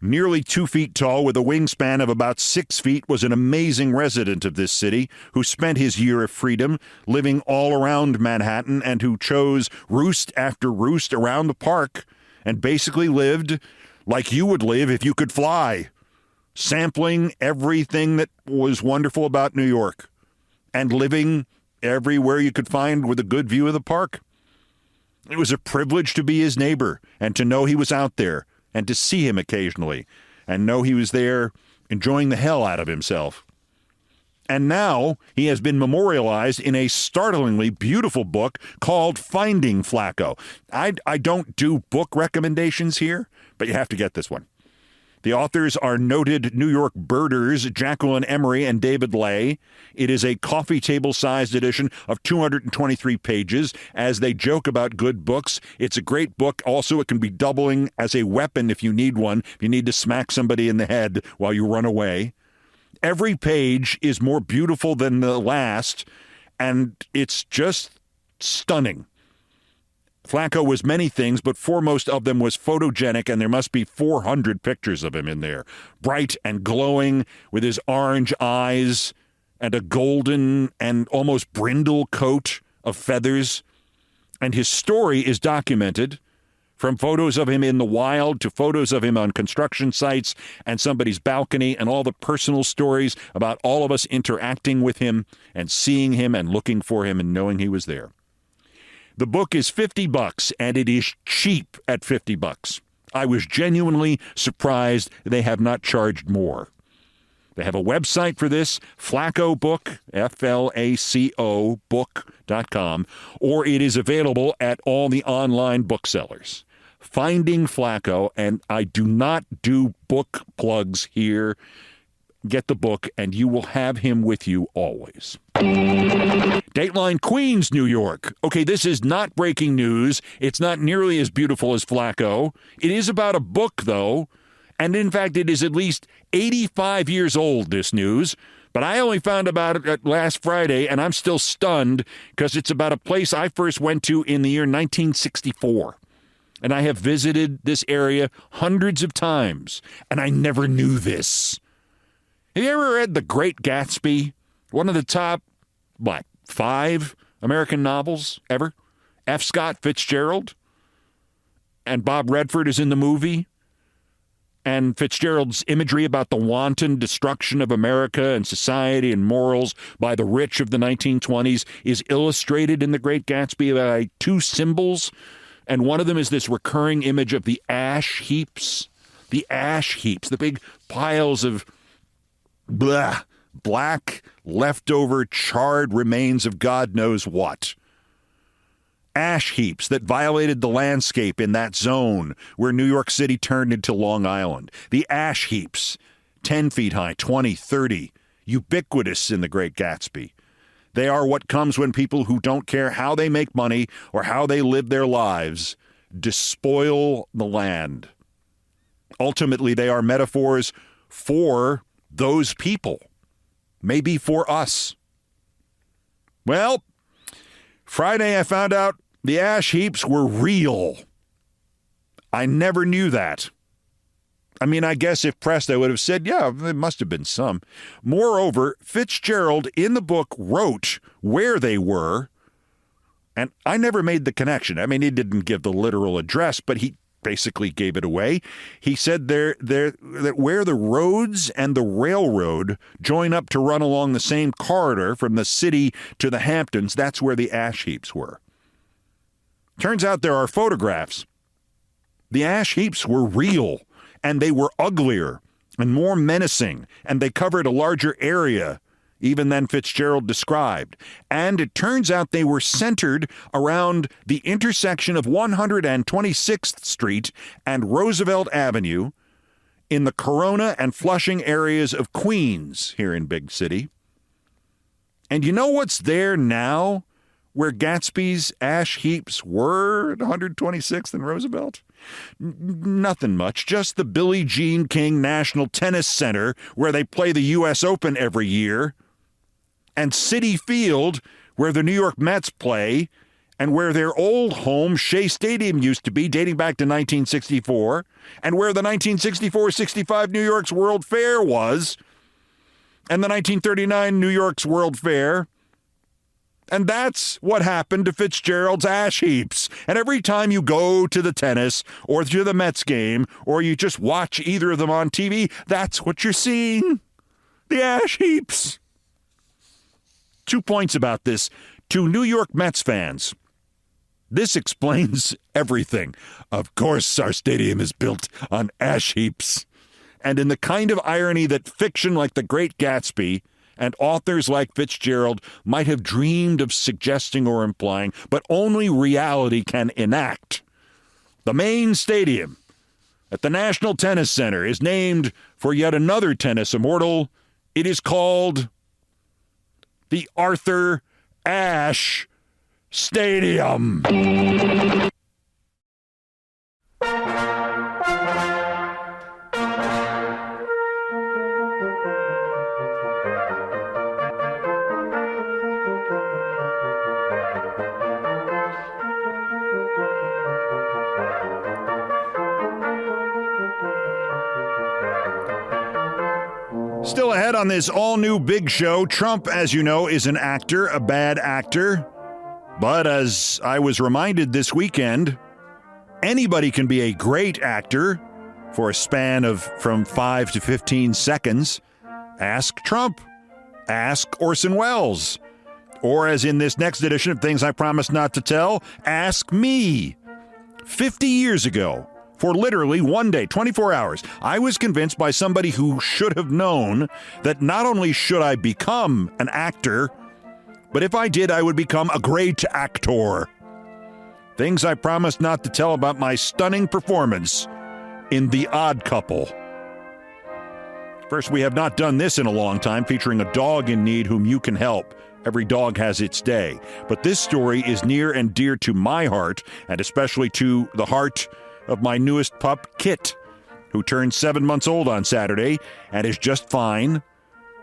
nearly 2 feet tall with a wingspan of about 6 feet, was an amazing resident of this city who spent his year of freedom living all around Manhattan and who chose roost after roost around the park and basically lived like you would live if you could fly, sampling everything that was wonderful about New York and living everywhere you could find with a good view of the park. It was a privilege to be his neighbor and to know he was out there and to see him occasionally and know he was there enjoying the hell out of himself. And now he has been memorialized in a startlingly beautiful book called Finding Flacco. I don't do book recommendations here, but you have to get this one. The authors are noted New York birders Jacqueline Emery and David Lay. It is a coffee table-sized edition of 223 pages. As they joke about good books, it's a great book. Also, it can be doubling as a weapon if you need one, if you need to smack somebody in the head while you run away. Every page is more beautiful than the last, and it's just stunning. Flacco was many things, but foremost of them was photogenic, and there must be 400 pictures of him in there. Bright and glowing, with his orange eyes and a golden and almost brindle coat of feathers. And his story is documented, from photos of him in the wild to photos of him on construction sites and somebody's balcony, and all the personal stories about all of us interacting with him and seeing him and looking for him and knowing he was there. The book is $50, and it is cheap at $50. I was genuinely surprised they have not charged more. They have a website for this, Flacco Book, F-L-A-C-O, book.com, or it is available at all the online booksellers. Finding Flacco, and I do not do book plugs here. Get the book, and you will have him with you always. Dateline, Queens, New York. Okay, this is not breaking news. It's not nearly as beautiful as Flacco. It is about a book, though, and in fact, it is at least 85 years old, this news. But I only found about it last Friday, and I'm still stunned because it's about a place I first went to in the year 1964. And I have visited this area hundreds of times, and I never knew this. Have you ever read The Great Gatsby? One of the top, 5 American novels ever? F. Scott Fitzgerald? And Bob Redford is in the movie. And Fitzgerald's imagery about the wanton destruction of America and society and morals by the rich of the 1920s is illustrated in The Great Gatsby by 2 symbols. And one of them is this recurring image of the ash heaps. The ash heaps, the big piles of black, leftover, charred remains of God knows what. Ash heaps that violated the landscape in that zone where New York City turned into Long Island. The ash heaps, 10 feet high, 20, 30, ubiquitous in The Great Gatsby. They are what comes when people who don't care how they make money or how they live their lives despoil the land. Ultimately, they are metaphors for those people, maybe for us. Well, Friday I found out the ash heaps were real. I never knew that. I mean, I guess if pressed, I would have said, yeah, there must have been some. Moreover, Fitzgerald in the book wrote where they were, and I never made the connection. I mean, he didn't give the literal address, but he basically gave it away. He said that where the roads and the railroad join up to run along the same corridor from the city to the Hamptons, that's where the ash heaps were. Turns out there are photographs. The ash heaps were real, and they were uglier and more menacing, and they covered a larger area even than Fitzgerald described. And it turns out they were centered around the intersection of 126th Street and Roosevelt Avenue in the Corona and Flushing areas of Queens here in Big City. And you know what's there now where Gatsby's ash heaps were at 126th and Roosevelt? Nothing much, just the Billie Jean King National Tennis Center where they play the U.S. Open every year, and Citi Field where the New York Mets play, and where their old home, Shea Stadium, used to be, dating back to 1964, and where the 1964-65 New York's World Fair was, and the 1939 New York's World Fair. And that's what happened to Fitzgerald's ash heaps. And every time you go to the tennis or to the Mets game, or you just watch either of them on TV, that's what you're seeing. The ash heaps. 2 points about this to New York Mets fans. This explains everything. Of course, our stadium is built on ash heaps. And in the kind of irony that fiction like The Great Gatsby and authors like Fitzgerald might have dreamed of suggesting or implying, but only reality can enact. The main stadium at the National Tennis Center is named for yet another tennis immortal. It is called the Arthur Ashe Stadium. Still ahead on this all-new big show, Trump, as you know, is an actor, a bad actor. But as I was reminded this weekend, anybody can be a great actor for a span of from 5 to 15 seconds. Ask Trump. Ask Orson Welles. Or as in this next edition of Things I Promised Not to Tell, ask me. 50 years ago, for literally one day, 24 hours, I was convinced by somebody who should have known that not only should I become an actor, but if I did, I would become a great actor. Things I promised not to tell about my stunning performance in The Odd Couple. First, we have not done this in a long time, featuring a dog in need whom you can help. Every dog has its day. But this story is near and dear to my heart, and especially to the heart of my newest pup, Kit, who turned 7 months old on Saturday and is just fine,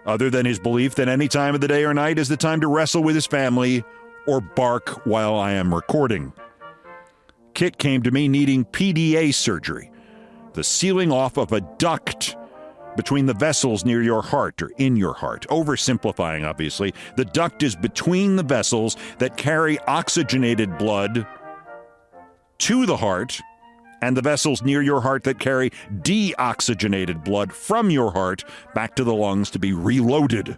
other than his belief that any time of the day or night is the time to wrestle with his family or bark while I am recording. Kit came to me needing PDA surgery, the sealing off of a duct between the vessels near your heart or in your heart. Oversimplifying, obviously. The duct is between the vessels that carry oxygenated blood to the heart and the vessels near your heart that carry deoxygenated blood from your heart back to the lungs to be reloaded.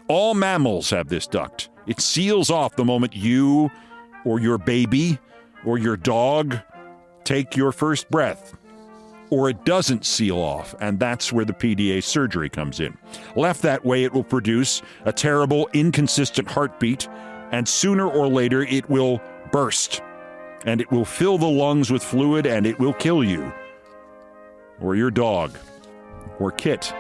All mammals have this duct. It seals off the moment you or your baby or your dog take your first breath. Or it doesn't seal off, and that's where the PDA surgery comes in. Left that way, it will produce a terrible, inconsistent heartbeat, and sooner or later it will burst. And it will fill the lungs with fluid, and it will kill you. Or your dog. Or Kit.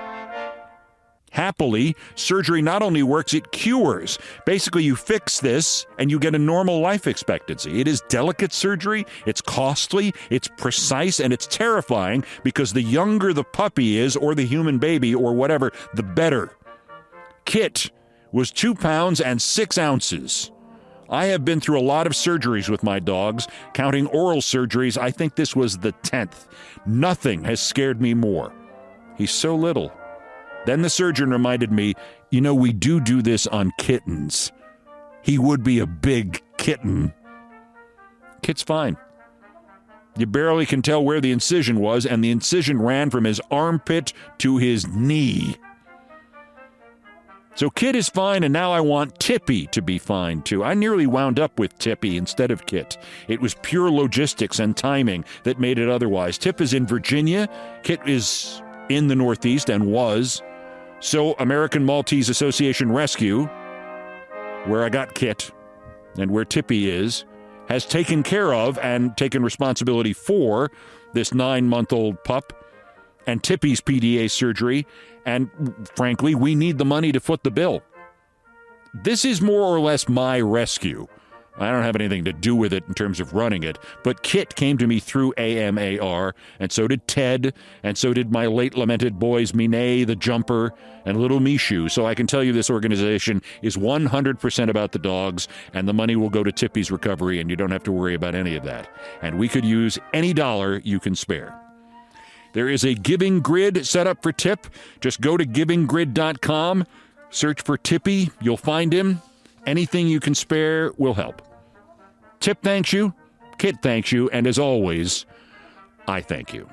Happily, surgery not only works, it cures. Basically, you fix this, and you get a normal life expectancy. It is delicate surgery, it's costly, it's precise, and it's terrifying, because the younger the puppy is, or the human baby, or whatever, the better. Kit was 2 pounds and 6 ounces. I have been through a lot of surgeries with my dogs. Counting oral surgeries, I think this was the 10th. Nothing has scared me more. He's so little. Then the surgeon reminded me, we do this on kittens. He would be a big kitten. Kit's fine. You barely can tell where the incision was, and the incision ran from his armpit to his knee. So Kit is fine, and now I want Tippy to be fine, too. I nearly wound up with Tippy instead of Kit. It was pure logistics and timing that made it otherwise. Tip is in Virginia. Kit is in the Northeast and was. So American Maltese Association Rescue, where I got Kit and where Tippy is, has taken care of and taken responsibility for this 9-month-old pup and Tippy's PDA surgery, and frankly, we need the money to foot the bill. This is more or less my rescue. I don't have anything to do with it in terms of running it, but Kit came to me through AMAR, and so did Ted, and so did my late lamented boys Minet, the jumper, and little Mishu. So I can tell you this organization is 100% about the dogs, and the money will go to Tippy's recovery, and you don't have to worry about any of that. And we could use any dollar you can spare. There is a giving grid set up for Tip. Just go to givinggrid.com, search for Tippy, you'll find him. Anything you can spare will help. Tip thanks you, Kit thanks you, and as always, I thank you.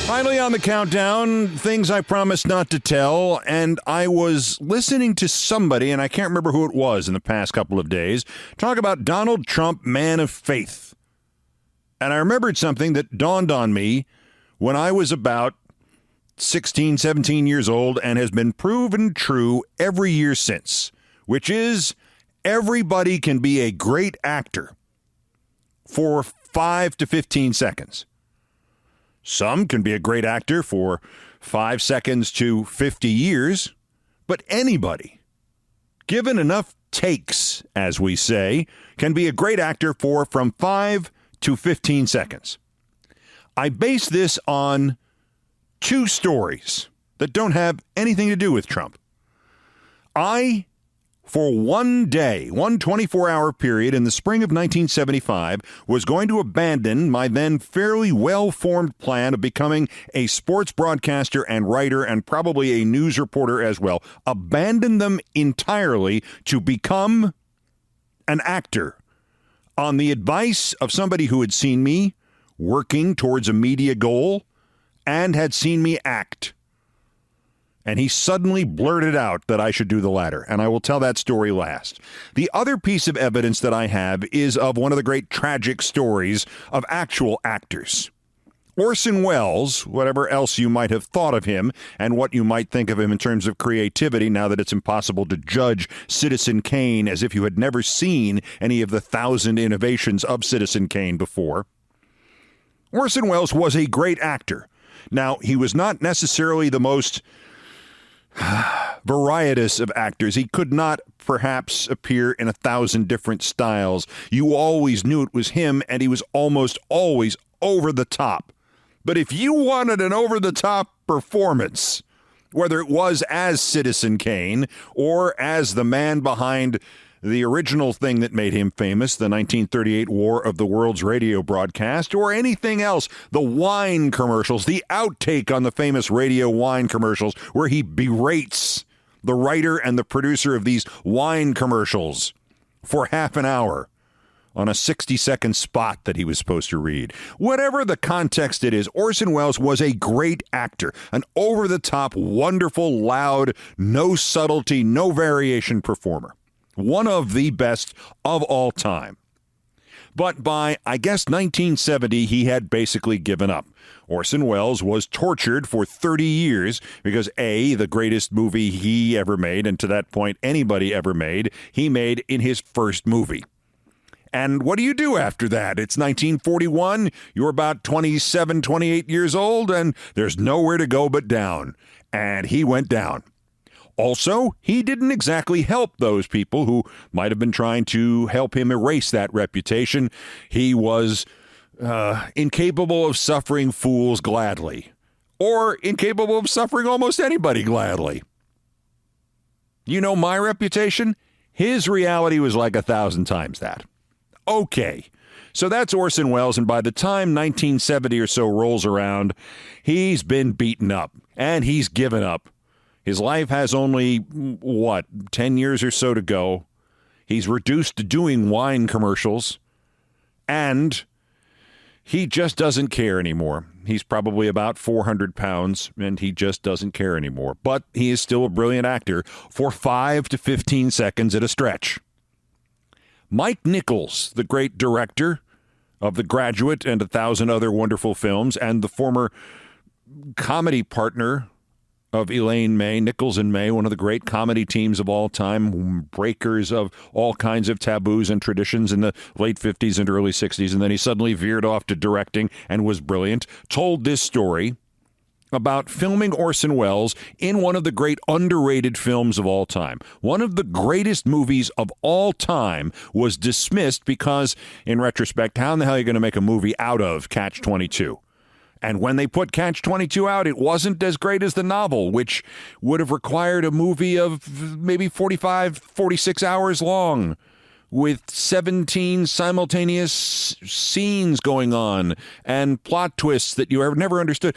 Finally on the countdown, things I promised not to tell, and I was listening to somebody, and I can't remember who it was in the past couple of days, talk about Donald Trump, man of faith. And I remembered something that dawned on me when I was about 16, 17 years old and has been proven true every year since, which is everybody can be a great actor for 5 to 15 seconds. Some can be a great actor for 5 seconds to 50 years, but anybody, given enough takes, as we say, can be a great actor for from 5 to 15 seconds. I base this on 2 stories that don't have anything to do with Trump. I, for one day, one 24-hour period in the spring of 1975, was going to abandon my then fairly well-formed plan of becoming a sports broadcaster and writer and probably a news reporter as well. Abandon them entirely to become an actor on the advice of somebody who had seen me working towards a media goal and had seen me act. And he suddenly blurted out that I should do the latter, and I will tell that story last. The other piece of evidence that I have is of one of the great tragic stories of actual actors. Orson Welles, whatever else you might have thought of him and what you might think of him in terms of creativity now that it's impossible to judge Citizen Kane as if you had never seen any of the 1,000 innovations of Citizen Kane before. Orson Welles was a great actor. Now, he was not necessarily the most varietous of actors. He could not perhaps appear in 1,000 different styles. You always knew it was him, and he was almost always over the top. But if you wanted an over-the-top performance, whether it was as Citizen Kane or as the man behind the original thing that made him famous, the 1938 War of the Worlds radio broadcast, or anything else, the wine commercials, the outtake on the famous radio wine commercials where he berates the writer and the producer of these wine commercials for half an hour on a 60-second spot that he was supposed to read. Whatever the context it is, Orson Welles was a great actor, an over-the-top, wonderful, loud, no subtlety, no variation performer. One of the best of all time. But by, I guess, 1970, he had basically given up. Orson Welles was tortured for 30 years because, A, the greatest movie he ever made, and to that point anybody ever made, he made in his first movie. And what do you do after that? It's 1941, you're about 27, 28 years old, and there's nowhere to go but down. And he went down. Also, he didn't exactly help those people who might have been trying to help him erase that reputation. He was incapable of suffering fools gladly, or incapable of suffering almost anybody gladly. You know my reputation? His reality was like 1,000 times that. Okay, so that's Orson Welles, and by the time 1970 or so rolls around, he's been beaten up, and he's given up. His life has only, 10 years or so to go. He's reduced to doing wine commercials. And he just doesn't care anymore. He's probably about 400 pounds, and he just doesn't care anymore. But he is still a brilliant actor for 5 to 15 seconds at a stretch. Mike Nichols, the great director of The Graduate and 1,000 other wonderful films, and the former comedy partner of Elaine May, Nichols and May, one of the great comedy teams of all time, breakers of all kinds of taboos and traditions in the late 50s and early 60s, and then he suddenly veered off to directing and was brilliant, told this story about filming Orson Welles in one of the great underrated films of all time. One of the greatest movies of all time was dismissed because, in retrospect, how in the hell are you going to make a movie out of Catch-22? And when they put Catch-22 out, it wasn't as great as the novel, which would have required a movie of maybe 45, 46 hours long with 17 simultaneous scenes going on and plot twists that you never understood.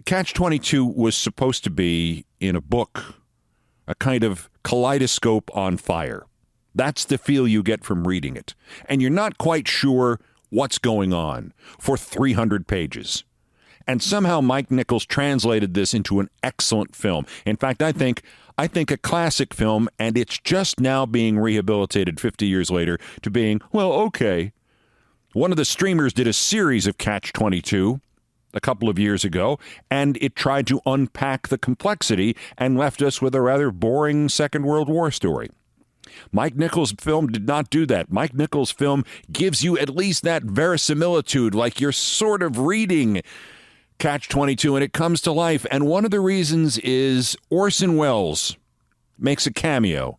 Catch-22 was supposed to be, in a book, a kind of kaleidoscope on fire. That's the feel you get from reading it. And you're not quite sure what's going on for 300 pages. And somehow Mike Nichols translated this into an excellent film. In fact, I think a classic film, and it's just now being rehabilitated 50 years later to being, well, okay. One of the streamers did a series of Catch-22 a couple of years ago, and it tried to unpack the complexity and left us with a rather boring Second World War story. Mike Nichols' film did not do that. Mike Nichols' film gives you at least that verisimilitude, like you're sort of reading Catch-22 and it comes to life. And one of the reasons is Orson Welles makes a cameo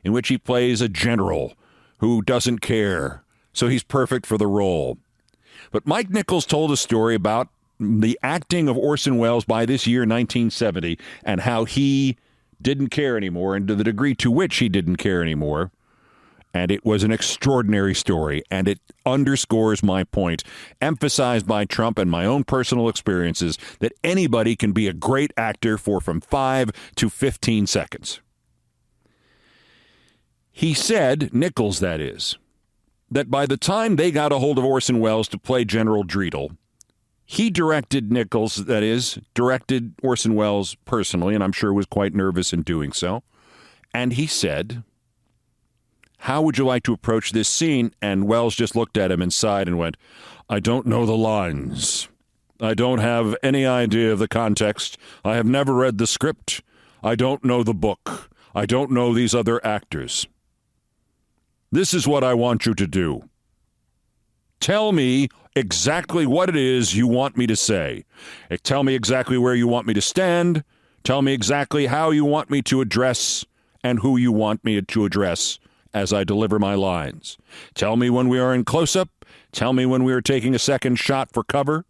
in which he plays a general who doesn't care, so he's perfect for the role. But Mike Nichols told a story about the acting of Orson Welles by this year, 1970, and how he didn't care anymore, and to the degree to which he didn't care anymore. And it was an extraordinary story, and it underscores my point, emphasized by Trump and my own personal experiences, that anybody can be a great actor for from 5 to 15 seconds. He said, Nichols that is, that by the time they got a hold of Orson Welles to play General Dreedel, he directed Nichols, that is, directed Orson Welles personally, and I'm sure was quite nervous in doing so. And he said, how would you like to approach this scene? And Welles just looked at him and sighed and went, I don't know the lines. I don't have any idea of the context. I have never read the script. I don't know the book. I don't know these other actors. This is what I want you to do. Tell me exactly what it is you want me to say. Tell me exactly where you want me to stand. Tell me exactly how you want me to address and who you want me to address as I deliver my lines. Tell me when we are in close-up. Tell me when we are taking a second shot for cover.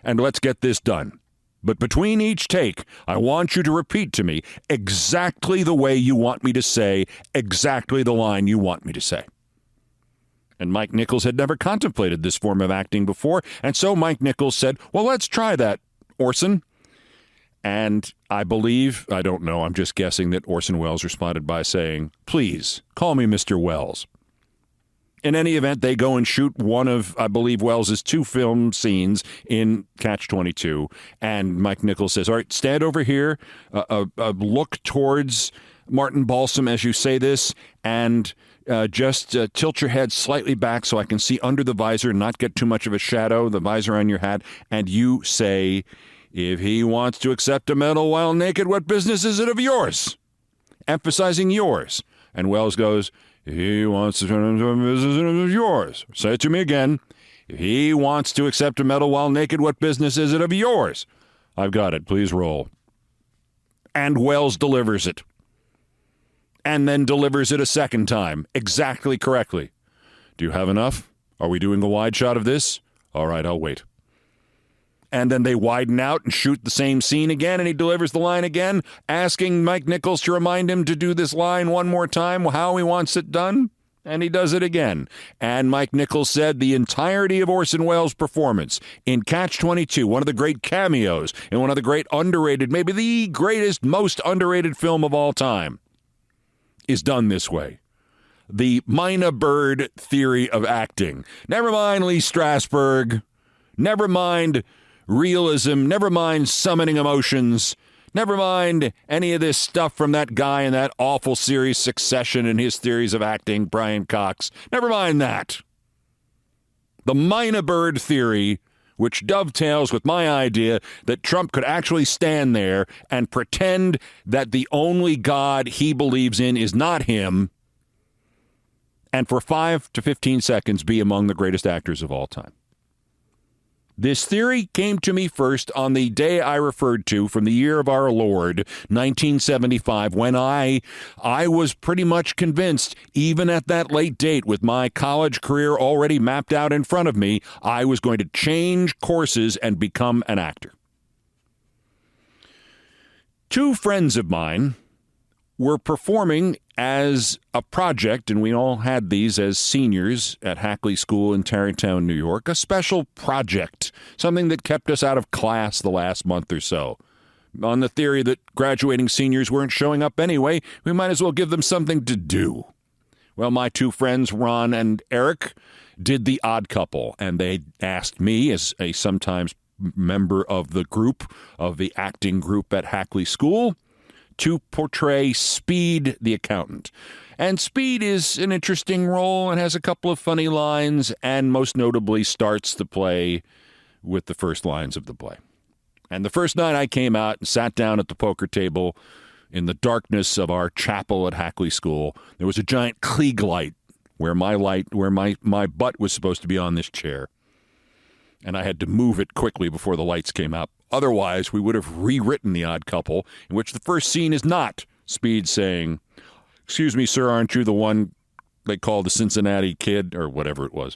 And let's get this done. But between each take, I want you to repeat to me exactly the way you want me to say, exactly the line you want me to say. And Mike Nichols had never contemplated this form of acting before, and so Mike Nichols said, well, let's try that, Orson. And I believe, I don't know, I'm just guessing that Orson Welles responded by saying, please, call me Mr. Welles. In any event, they go and shoot one of, I believe, Welles's 2 film scenes in Catch-22, and Mike Nichols says, all right, stand over here, look towards Martin Balsam as you say this, and just tilt your head slightly back so I can see under the visor, not get too much of a shadow, the visor on your hat, and you say, if he wants to accept a medal while naked, what business is it of yours? Emphasizing yours. And Welles goes, if he wants to turn into a business of yours. Say it to me again. If he wants to accept a medal while naked, what business is it of yours? I've got it. Please roll. And Welles delivers it. And then delivers it a second time, exactly correctly. Do you have enough? Are we doing a wide shot of this? All right, I'll wait. And then they widen out and shoot the same scene again, and he delivers the line again, asking Mike Nichols to remind him to do this line one more time, how he wants it done, and he does it again. And Mike Nichols said the entirety of Orson Welles' performance in Catch-22, one of the great cameos in one of the great underrated, maybe the greatest, most underrated film of all time, is done this way. the Mina Bird theory of acting. Never mind Lee Strasberg. Never mind realism. Never mind summoning emotions. Never mind any of this stuff from that guy in that awful series Succession and his theories of acting, Brian Cox. Never mind that. The Mina Bird theory, which dovetails with my idea that Trump could actually stand there and pretend that the only God he believes in is not him, and for 5 to 15 seconds be among the greatest actors of all time. This theory came to me first on the day I referred to from the year of our Lord, 1975, when I was pretty much convinced, even at that late date with my college career already mapped out in front of me, I was going to change courses and become an actor. Two friends of mine were performing as a project, and we all had these as seniors at Hackley School in Tarrytown, New York, a special project, something that kept us out of class the last month or so. On the theory that graduating seniors weren't showing up anyway, we might as well give them something to do. Well, my two friends, Ron and Eric, did The Odd Couple, and they asked me, as a sometimes member of the group, of the acting group at Hackley School, to portray Speed the accountant. And Speed is an interesting role and has a couple of funny lines, and most notably starts the play with the first lines of the play. And the first night I came out and sat down at the poker table in the darkness of our chapel at Hackley School, there was a giant Klieg light where my butt was supposed to be on this chair. And I had to move it quickly before the lights came up. Otherwise, we would have rewritten The Odd Couple, in which the first scene is not Speed saying, "Excuse me, sir, aren't you the one they call the Cincinnati Kid?" or whatever it was.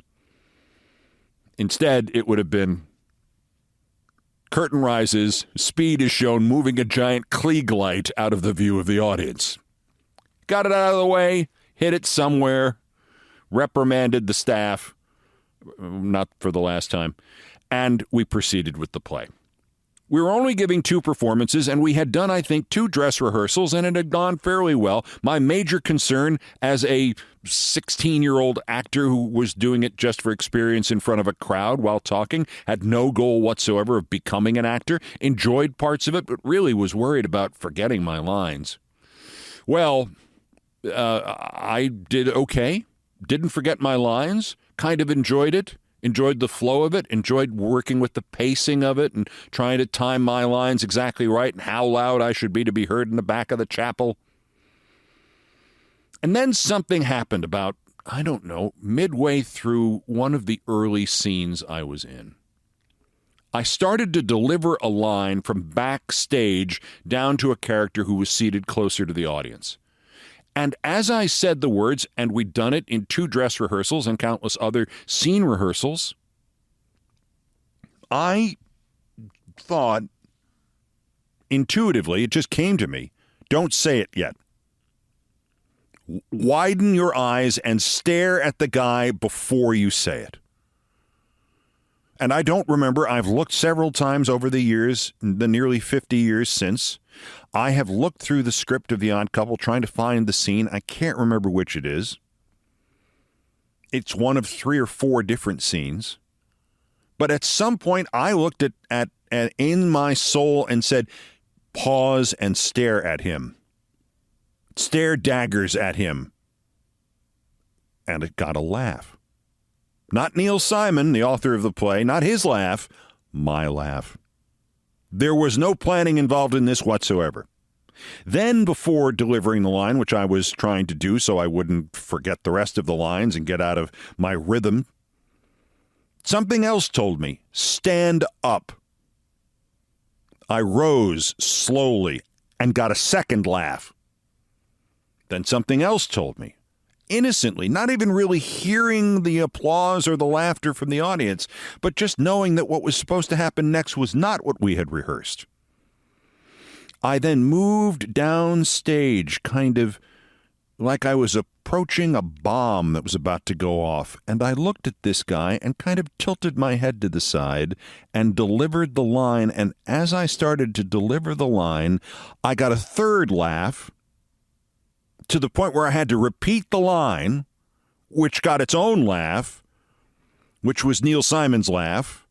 Instead, it would have been, curtain rises, Speed is shown moving a giant Klieg light out of the view of the audience. Got it out of the way, hit it somewhere, reprimanded the staff, not for the last time, and we proceeded with the play. We were only giving 2 performances, and we had done, I think, 2 dress rehearsals, and it had gone fairly well. My major concern as a 16-year-old actor who was doing it just for experience in front of a crowd while talking, had no goal whatsoever of becoming an actor, enjoyed parts of it, but really was worried about forgetting my lines. Well, I did okay, didn't forget my lines, kind of enjoyed it. Enjoyed the flow of it, enjoyed working with the pacing of it and trying to time my lines exactly right and how loud I should be to be heard in the back of the chapel. And then something happened about, I don't know, midway through one of the early scenes I was in. I started to deliver a line from backstage down to a character who was seated closer to the audience. And as I said the words, and we'd done it in 2 dress rehearsals and countless other scene rehearsals, I thought intuitively, it just came to me, don't say it yet. Widen your eyes and stare at the guy before you say it. And I don't remember, I've looked several times over the years, the nearly 50 years since. I have looked through the script of The Odd Couple trying to find the scene. I can't remember which it is. It's one of 3 or 4 different scenes. But at some point, I looked at in my soul and said, pause and stare at him. Stare daggers at him. And it got a laugh. Not Neil Simon, the author of the play, not his laugh, my laugh. There was no planning involved in this whatsoever. Then, before delivering the line, which I was trying to do so I wouldn't forget the rest of the lines and get out of my rhythm, something else told me, stand up. I rose slowly and got a second laugh. Then something else told me, innocently, not even really hearing the applause or the laughter from the audience, but just knowing that what was supposed to happen next was not what we had rehearsed. I then moved downstage, kind of like I was approaching a bomb that was about to go off, and I looked at this guy and kind of tilted my head to the side and delivered the line, and as I started to deliver the line, I got a third laugh to the point where I had to repeat the line, which got its own laugh, which was Neil Simon's laugh.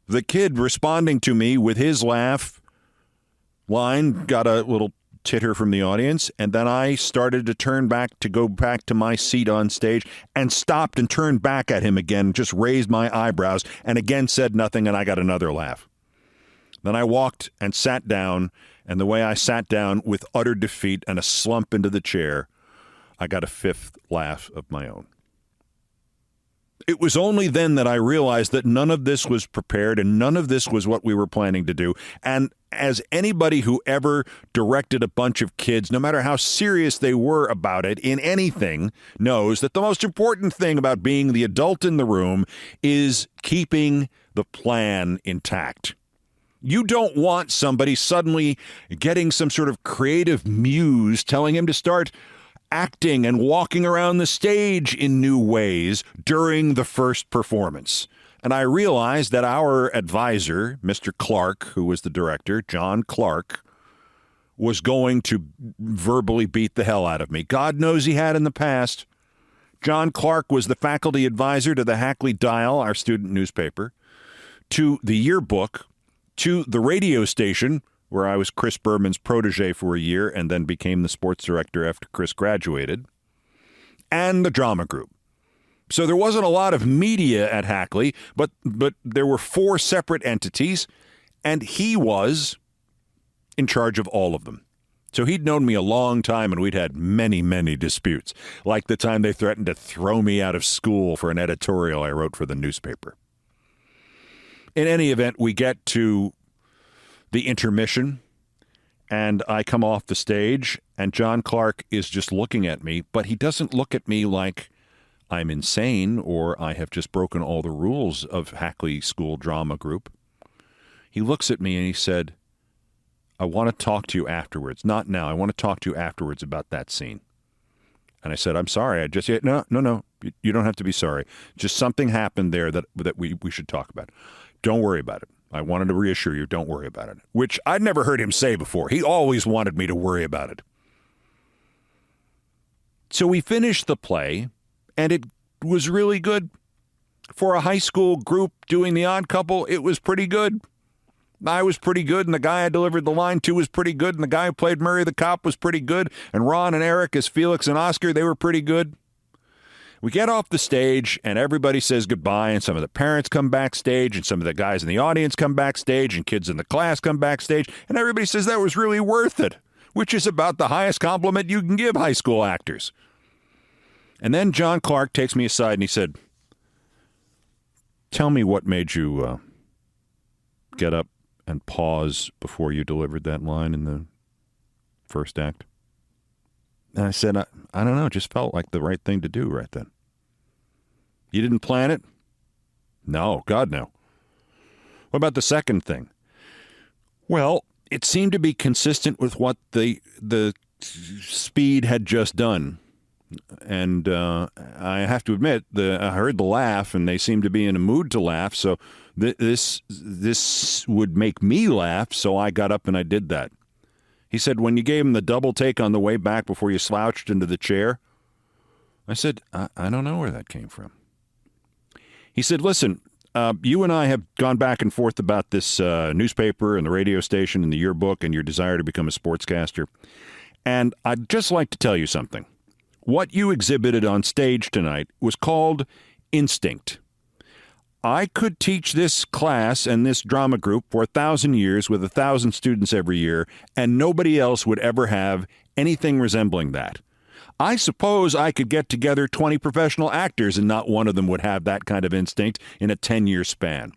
The kid responding to me with his laugh line got a little titter from the audience, and then I started to go back to my seat on stage and stopped and turned back at him again, just raised my eyebrows, and again said nothing, and I got another laugh. Then I walked and sat down, and the way I sat down with utter defeat and a slump into the chair, I got a fifth laugh of my own. It was only then that I realized that none of this was prepared and none of this was what we were planning to do. And as anybody who ever directed a bunch of kids, no matter how serious they were about it in anything, knows that the most important thing about being the adult in the room is keeping the plan intact. You don't want somebody suddenly getting some sort of creative muse telling him to start acting and walking around the stage in new ways during the first performance. And I realized that our advisor, Mr. Clark, who was the director, John Clark, was going to verbally beat the hell out of me. God knows he had in the past. John Clark was the faculty advisor to the Hackley Dial, our student newspaper, to the yearbook, to the radio station, where I was Chris Berman's protege for a year and then became the sports director after Chris graduated, and the drama group. So there wasn't a lot of media at Hackley, but there were 4 separate entities, and he was in charge of all of them. So he'd known me a long time, and we'd had many, many disputes, like the time they threatened to throw me out of school for an editorial I wrote for the newspaper. In any event, we get to the intermission, and I come off the stage, and John Clark is just looking at me, but he doesn't look at me like I'm insane or I have just broken all the rules of Hackley School Drama Group. He looks at me and he said, I want to talk to you afterwards. Not now. I want to talk to you afterwards about that scene. And I said, I'm sorry. No. You don't have to be sorry. Just something happened there that we should talk about. Don't worry about it. I wanted to reassure you, don't worry about it, which I'd never heard him say before. He always wanted me to worry about it. So we finished the play, and it was really good. For a high school group doing The Odd Couple, it was pretty good. I was pretty good, and the guy I delivered the line to was pretty good, and the guy who played Murray the Cop was pretty good, and Ron and Eric as Felix and Oscar, they were pretty good. We get off the stage, and everybody says goodbye, and some of the parents come backstage, and some of the guys in the audience come backstage, and kids in the class come backstage, and everybody says that was really worth it, which is about the highest compliment you can give high school actors. And then John Clark takes me aside, and he said, tell me what made you get up and pause before you delivered that line in the first act. And I said, I don't know, it just felt like the right thing to do right then. You didn't plan it? No, God, no. What about the second thing? Well, it seemed to be consistent with what the Speed had just done. And I have to admit, I heard the laugh, and they seemed to be in a mood to laugh, so this would make me laugh, so I got up and I did that. He said, when you gave him the double take on the way back before you slouched into the chair, I said, I don't know where that came from. He said, listen, you and I have gone back and forth about this newspaper and the radio station and the yearbook and your desire to become a sportscaster. And I'd just like to tell you something. What you exhibited on stage tonight was called instinct. I could teach this class and this drama group for 1,000 years with 1,000 students every year, and nobody else would ever have anything resembling that. I suppose I could get together 20 professional actors and not one of them would have that kind of instinct in a 10-year span.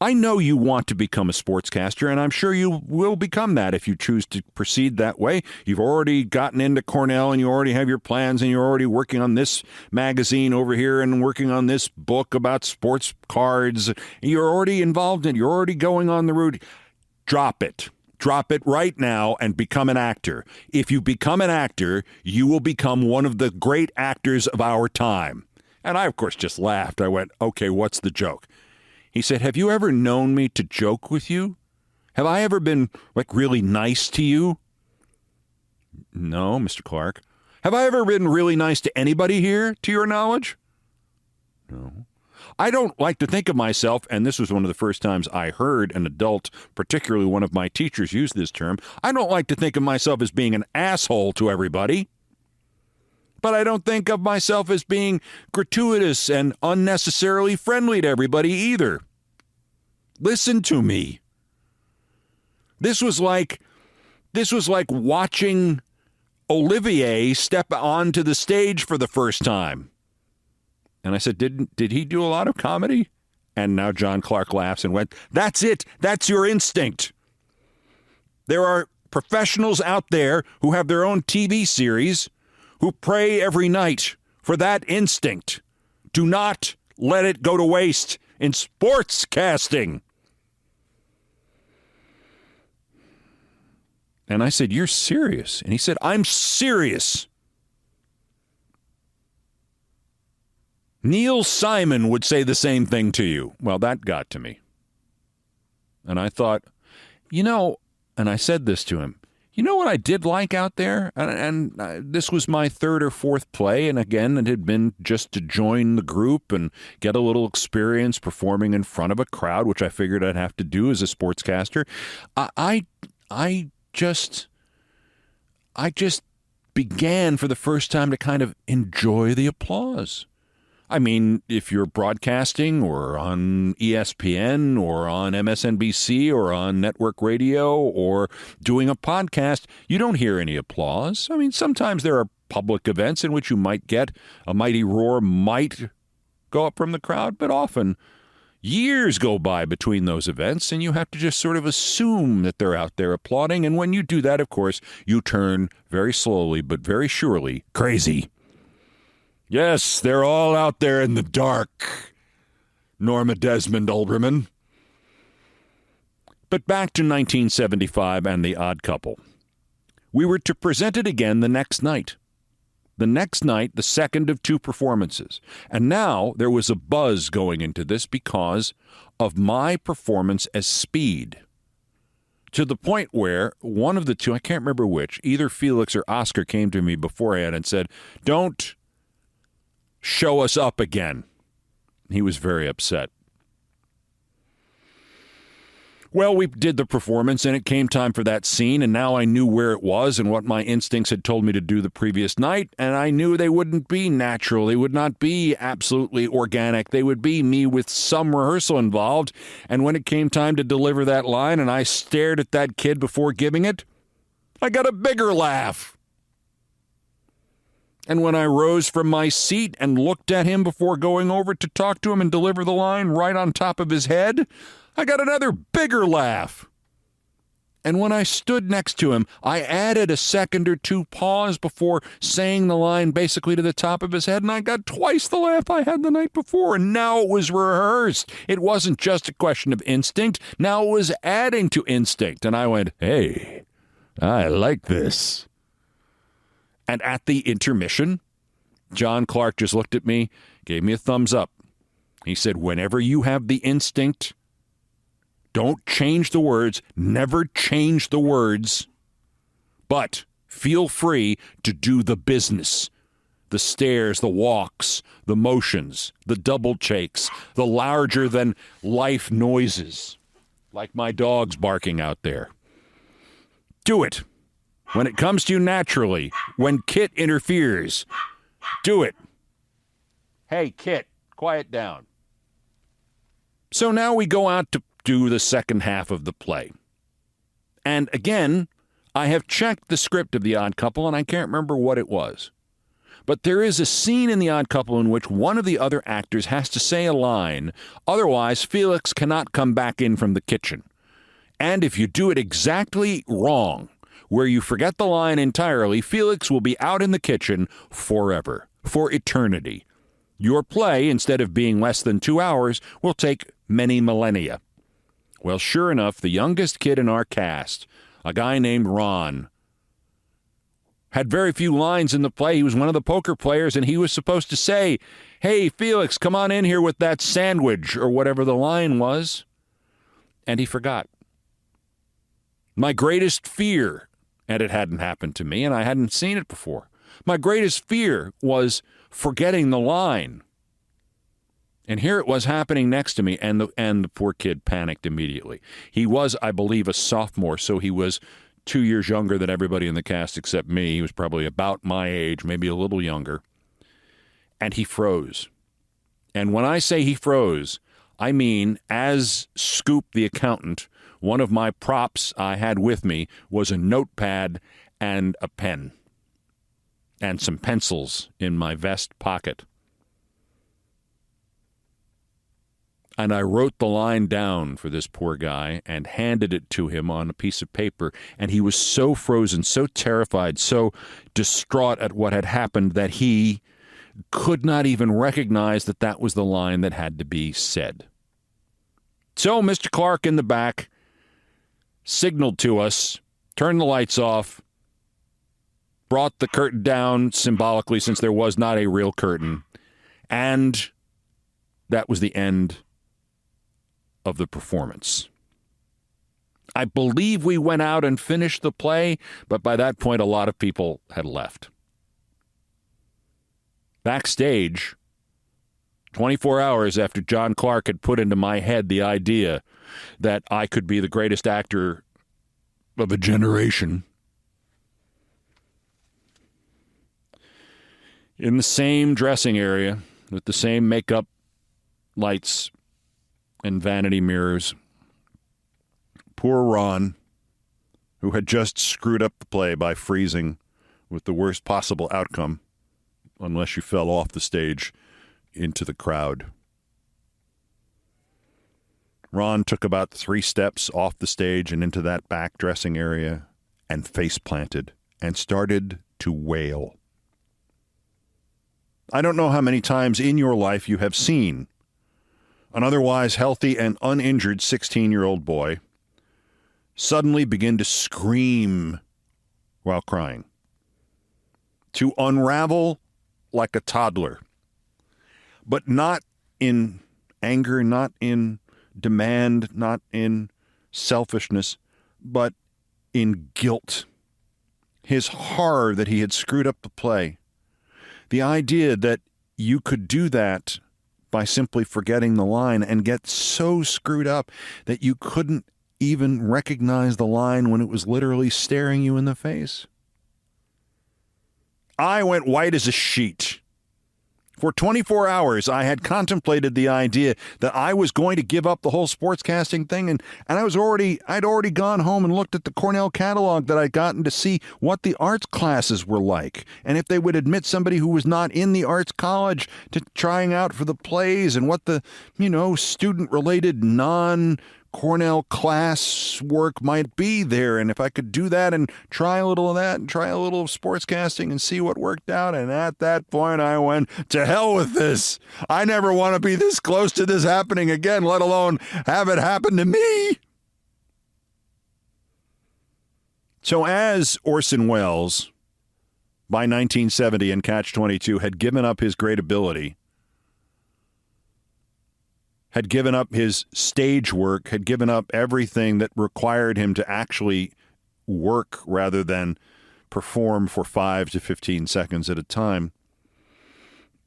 I know you want to become a sportscaster, and I'm sure you will become that if you choose to proceed that way. You've already gotten into Cornell, and you already have your plans, and you're already working on this magazine over here and working on this book about sports cards. You're already involved in it. You're already going on the route. Drop it. Drop it right now and become an actor. If you become an actor, you will become one of the great actors of our time. And I, of course, just laughed. I went, okay, what's the joke? He said, have you ever known me to joke with you? Have I ever been, really nice to you? No, Mr. Clark. Have I ever been really nice to anybody here, to your knowledge? No. I don't like to think of myself, and this was one of the first times I heard an adult, particularly one of my teachers, use this term. I don't like to think of myself as being an asshole to everybody. But I don't think of myself as being gratuitous and unnecessarily friendly to everybody either. Listen to me. This was like watching Olivier step onto the stage for the first time. And I said, did he do a lot of comedy? And now John Clark laughs and went, that's it. That's your instinct. There are professionals out there who have their own TV series who pray every night for that instinct. Do not let it go to waste in sportscasting. And I said, you're serious? And he said, I'm serious. Neil Simon would say the same thing to you. Well, that got to me. And I thought, and I said this to him, you know what I did like out there? And this was my third or fourth play. And again, it had been just to join the group and get a little experience performing in front of a crowd, which I figured I'd have to do as a sportscaster. I just began for the first time to kind of enjoy the applause. I mean, if you're broadcasting or on ESPN or on MSNBC or on network radio or doing a podcast, you don't hear any applause. I mean, sometimes there are public events in which you might get a mighty roar might go up from the crowd, but often years go by between those events, and you have to just sort of assume that they're out there applauding. And when you do that, of course, you turn very slowly but very surely crazy. Yes, they're all out there in the dark, Norma Desmond Olbermann. But back to 1975 and The Odd Couple. We were to present it again the next night. The next night, the second of two performances. And now there was a buzz going into this because of my performance as Speed. To the point where one of the two, I can't remember which, either Felix or Oscar came to me beforehand and said, don't show us up again. He was very upset. Well, we did the performance, and it came time for that scene, and now I knew where it was and what my instincts had told me to do the previous night, and I knew they wouldn't be natural. They would not be absolutely organic. They would be me with some rehearsal involved, and when it came time to deliver that line and I stared at that kid before giving it, I got a bigger laugh. And when I rose from my seat and looked at him before going over to talk to him and deliver the line right on top of his head, I got another bigger laugh. And when I stood next to him, I added a second or two pause before saying the line basically to the top of his head, and I got twice the laugh I had the night before, and now it was rehearsed. It wasn't just a question of instinct. Now it was adding to instinct, and I went, hey, I like this. And at the intermission, John Clark just looked at me, gave me a thumbs up. He said, whenever you have the instinct, don't change the words, never change the words, but feel free to do the business. The stares, the walks, the motions, the double takes, the larger-than-life noises, like my dog's barking out there. Do it. When it comes to you naturally, when Kit interferes, do it. Hey, Kit, quiet down. So now we go out to do the second half of the play. And again, I have checked the script of The Odd Couple, and I can't remember what it was. But there is a scene in The Odd Couple in which one of the other actors has to say a line, otherwise Felix cannot come back in from the kitchen. And if you do it exactly wrong, where you forget the line entirely, Felix will be out in the kitchen forever, for eternity. Your play, instead of being less than 2 hours, will take many millennia. Well, sure enough, the youngest kid in our cast, a guy named Ron, had very few lines in the play. He was one of the poker players, and he was supposed to say, hey, Felix, come on in here with that sandwich, or whatever the line was. And he forgot. My greatest fear And it hadn't happened to me, and I hadn't seen it before. My greatest fear was forgetting the line. And here it was happening next to me, and the poor kid panicked immediately. He was, I believe, a sophomore, so he was 2 years younger than everybody in the cast except me. He was probably about my age, maybe a little younger. And he froze. And when I say he froze, I mean, as Scoop the accountant, one of my props I had with me was a notepad and a pen and some pencils in my vest pocket. And I wrote the line down for this poor guy and handed it to him on a piece of paper. And he was so frozen, so terrified, so distraught at what had happened that he could not even recognize that that was the line that had to be said. So Mr. Clark in the back signaled to us, turned the lights off, brought the curtain down symbolically since there was not a real curtain, and that was the end of the performance. I believe we went out and finished the play, but by that point a lot of people had left. Backstage, 24 hours after John Clark had put into my head the idea that I could be the greatest actor of a generation, in the same dressing area with the same makeup, lights, and vanity mirrors, poor Ron, who had just screwed up the play by freezing with the worst possible outcome, unless you fell off the stage into the crowd. Ron took about 3 steps off the stage and into that back dressing area and face planted and started to wail. I don't know how many times in your life you have seen an otherwise healthy and uninjured 16-year-old boy suddenly begin to scream while crying, to unravel like a toddler, but not in anger, not in demand, not in selfishness, but in guilt. His horror that he had screwed up the play. The idea that you could do that by simply forgetting the line and get so screwed up that you couldn't even recognize the line when it was literally staring you in the face. I went white as a sheet. For 24 hours, I had contemplated the idea that I was going to give up the whole sportscasting thing, and I'd already gone home and looked at the Cornell catalog that I'd gotten to see what the arts classes were like, and if they would admit somebody who was not in the arts college to trying out for the plays, and what the, student-related non-Cornell class work might be there, and if I could do that and try a little of that and try a little of sportscasting and see what worked out. And at that point I went, to hell with this. I never want to be this close to this happening again, let alone have it happen to me. So as Orson Welles, by 1970 in Catch-22, had given up his great ability, had given up his stage work, had given up everything that required him to actually work rather than perform for 5 to 15 seconds at a time.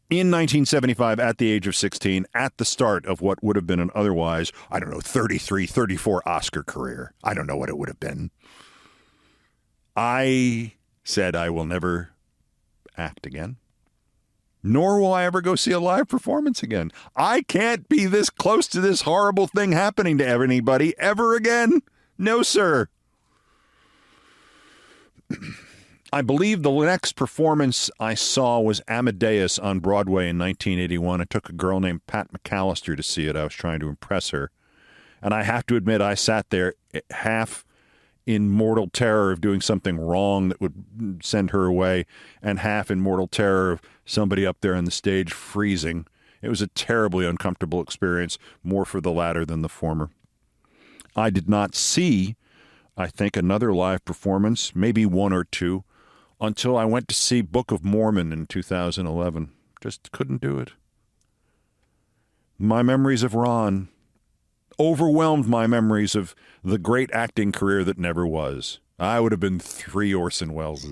In 1975, at the age of 16, at the start of what would have been an otherwise, 33, 34 Oscar career. I don't know what it would have been. I said I will never act again. Nor will I ever go see a live performance again. I can't be this close to this horrible thing happening to anybody ever again. No, sir. I believe the next performance I saw was Amadeus on Broadway in 1981. I took a girl named Pat McAllister to see it. I was trying to impress her. And I have to admit, I sat there half in mortal terror of doing something wrong that would send her away, and half in mortal terror of somebody up there on the stage freezing. It was a terribly uncomfortable experience, more for the latter than the former. I did not see, I think, another live performance, maybe one or two, until I went to see Book of Mormon in 2011. Just couldn't do it. My memories of Ron overwhelmed my memories of the great acting career that never was. I would have been 3 Orson Welles'.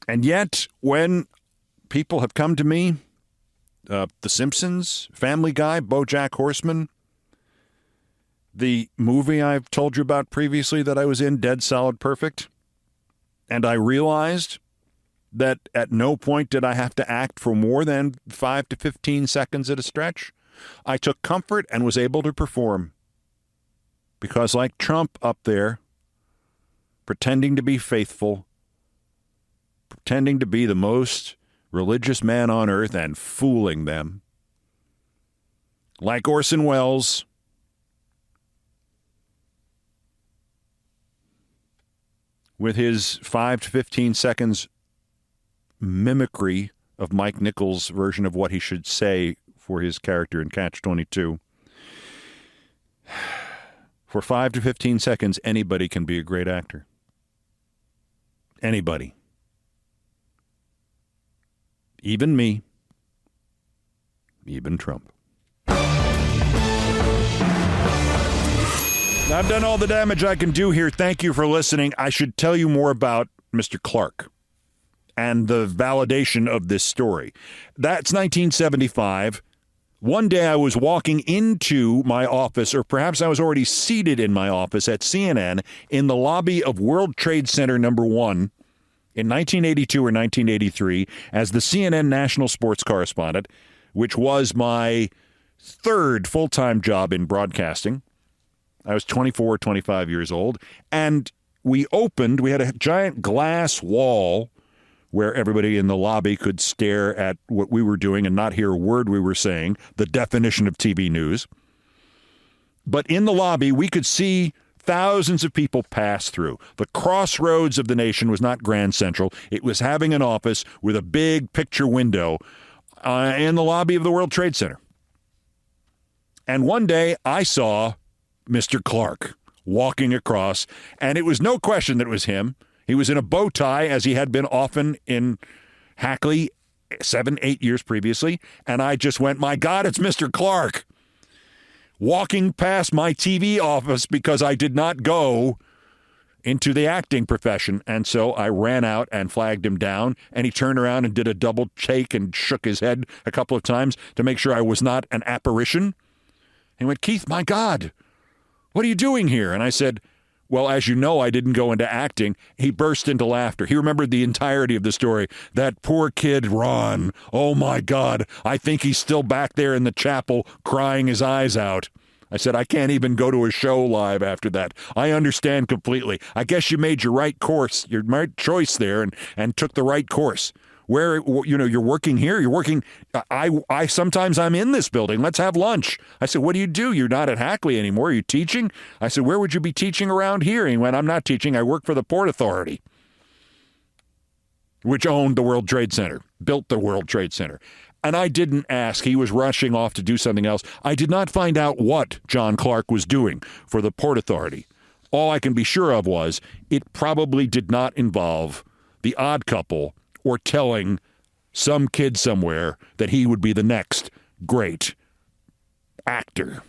And yet, when people have come to me, The Simpsons, Family Guy, BoJack Horseman, the movie I've told you about previously that I was in, Dead Solid Perfect, and I realized that at no point did I have to act for more than 5 to 15 seconds at a stretch, I took comfort and was able to perform. Because like Trump up there, pretending to be faithful, pretending to be the most religious man on earth and fooling them, like Orson Welles, with his 5 to 15 seconds mimicry of Mike Nichols' version of what he should say for his character in Catch-22. For 5 to 15 seconds, anybody can be a great actor. Anybody. Even me. Even Trump. I've done all the damage I can do here. Thank you for listening. I should tell you more about Mr. Clark and the validation of this story. That's 1975. One day I was walking into my office, or perhaps I was already seated in my office at CNN in the lobby of World Trade Center number 1 in 1982 or 1983 as the CNN national sports correspondent, which was my 3rd full-time job in broadcasting. I was 24, 25 years old, and we had a giant glass wall where everybody in the lobby could stare at what we were doing and not hear a word we were saying, the definition of TV news. But in the lobby, we could see thousands of people pass through. The crossroads of the nation was not Grand Central. It was having an office with a big picture window in the lobby of the World Trade Center. And one day, I saw Mr. Clark walking across, and it was no question that it was him. He was in a bow tie, as he had been often in Hackley 7-8 years previously, and I just went, my God, it's Mr. Clark, walking past my TV office because I did not go into the acting profession. And so I ran out and flagged him down, and he turned around and did a double take and shook his head a couple of times to make sure I was not an apparition. He went, Keith, my God, what are you doing here? And I said, well, as you know, I didn't go into acting. He burst into laughter. He remembered the entirety of the story. That poor kid, Ron. Oh, my God. I think he's still back there in the chapel crying his eyes out. I said, I can't even go to a show live after that. I understand completely. I guess you made your right course, your right choice there, and took the right course. Where, you're working here, you're working, I sometimes I'm in this building. Let's have lunch. I said, what do? You're not at Hackley anymore. Are you teaching? I said, where would you be teaching around here? He went, I'm not teaching. I work for the Port Authority, which owned the World Trade Center, built the World Trade Center. And I didn't ask. He was rushing off to do something else. I did not find out what John Clark was doing for the Port Authority. All I can be sure of was it probably did not involve The Odd Couple or telling some kid somewhere that he would be the next great actor.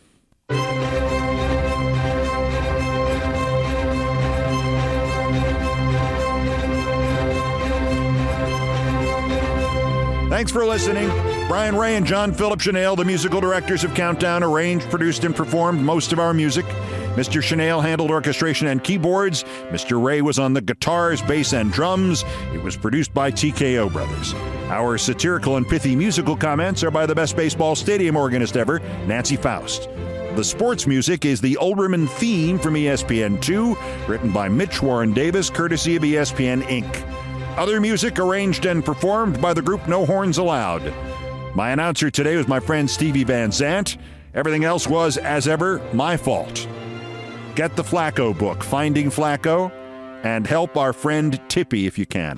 Thanks for listening. Brian Ray and John Philip Chanel, the musical directors of Countdown, arranged, produced, and performed most of our music. Mr. Chanel handled orchestration and keyboards. Mr. Ray was on the guitars, bass, and drums. It was produced by TKO Brothers. Our satirical and pithy musical comments are by the best baseball stadium organist ever, Nancy Faust. The sports music is the Olbermann theme from ESPN2, written by Mitch Warren Davis, courtesy of ESPN Inc. Other music arranged and performed by the group No Horns Allowed. My announcer today was my friend Stevie Van Zandt. Everything else was, as ever, my fault. Get the Flacco book, Finding Flacco, and help our friend Tippy if you can.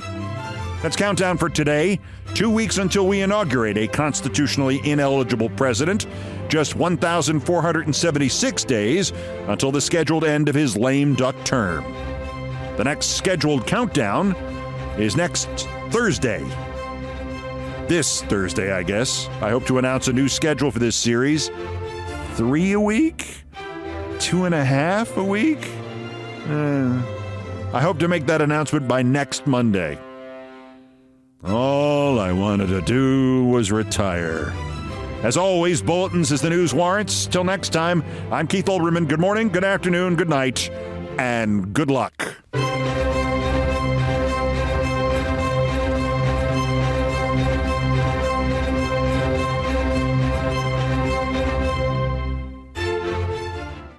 That's Countdown for today. 2 weeks until we inaugurate a constitutionally ineligible president. Just 1,476 this until the scheduled end of his lame duck term. The next scheduled countdown is next Thursday. This Thursday, I guess. I hope to announce a new schedule for this series. 3 a week? 2.5 a week? I hope to make that announcement by next Monday. All I wanted to do was retire. As always, bulletins as the news warrants. Till next time, I'm Keith Olbermann. Good morning, good afternoon, good night, and good luck.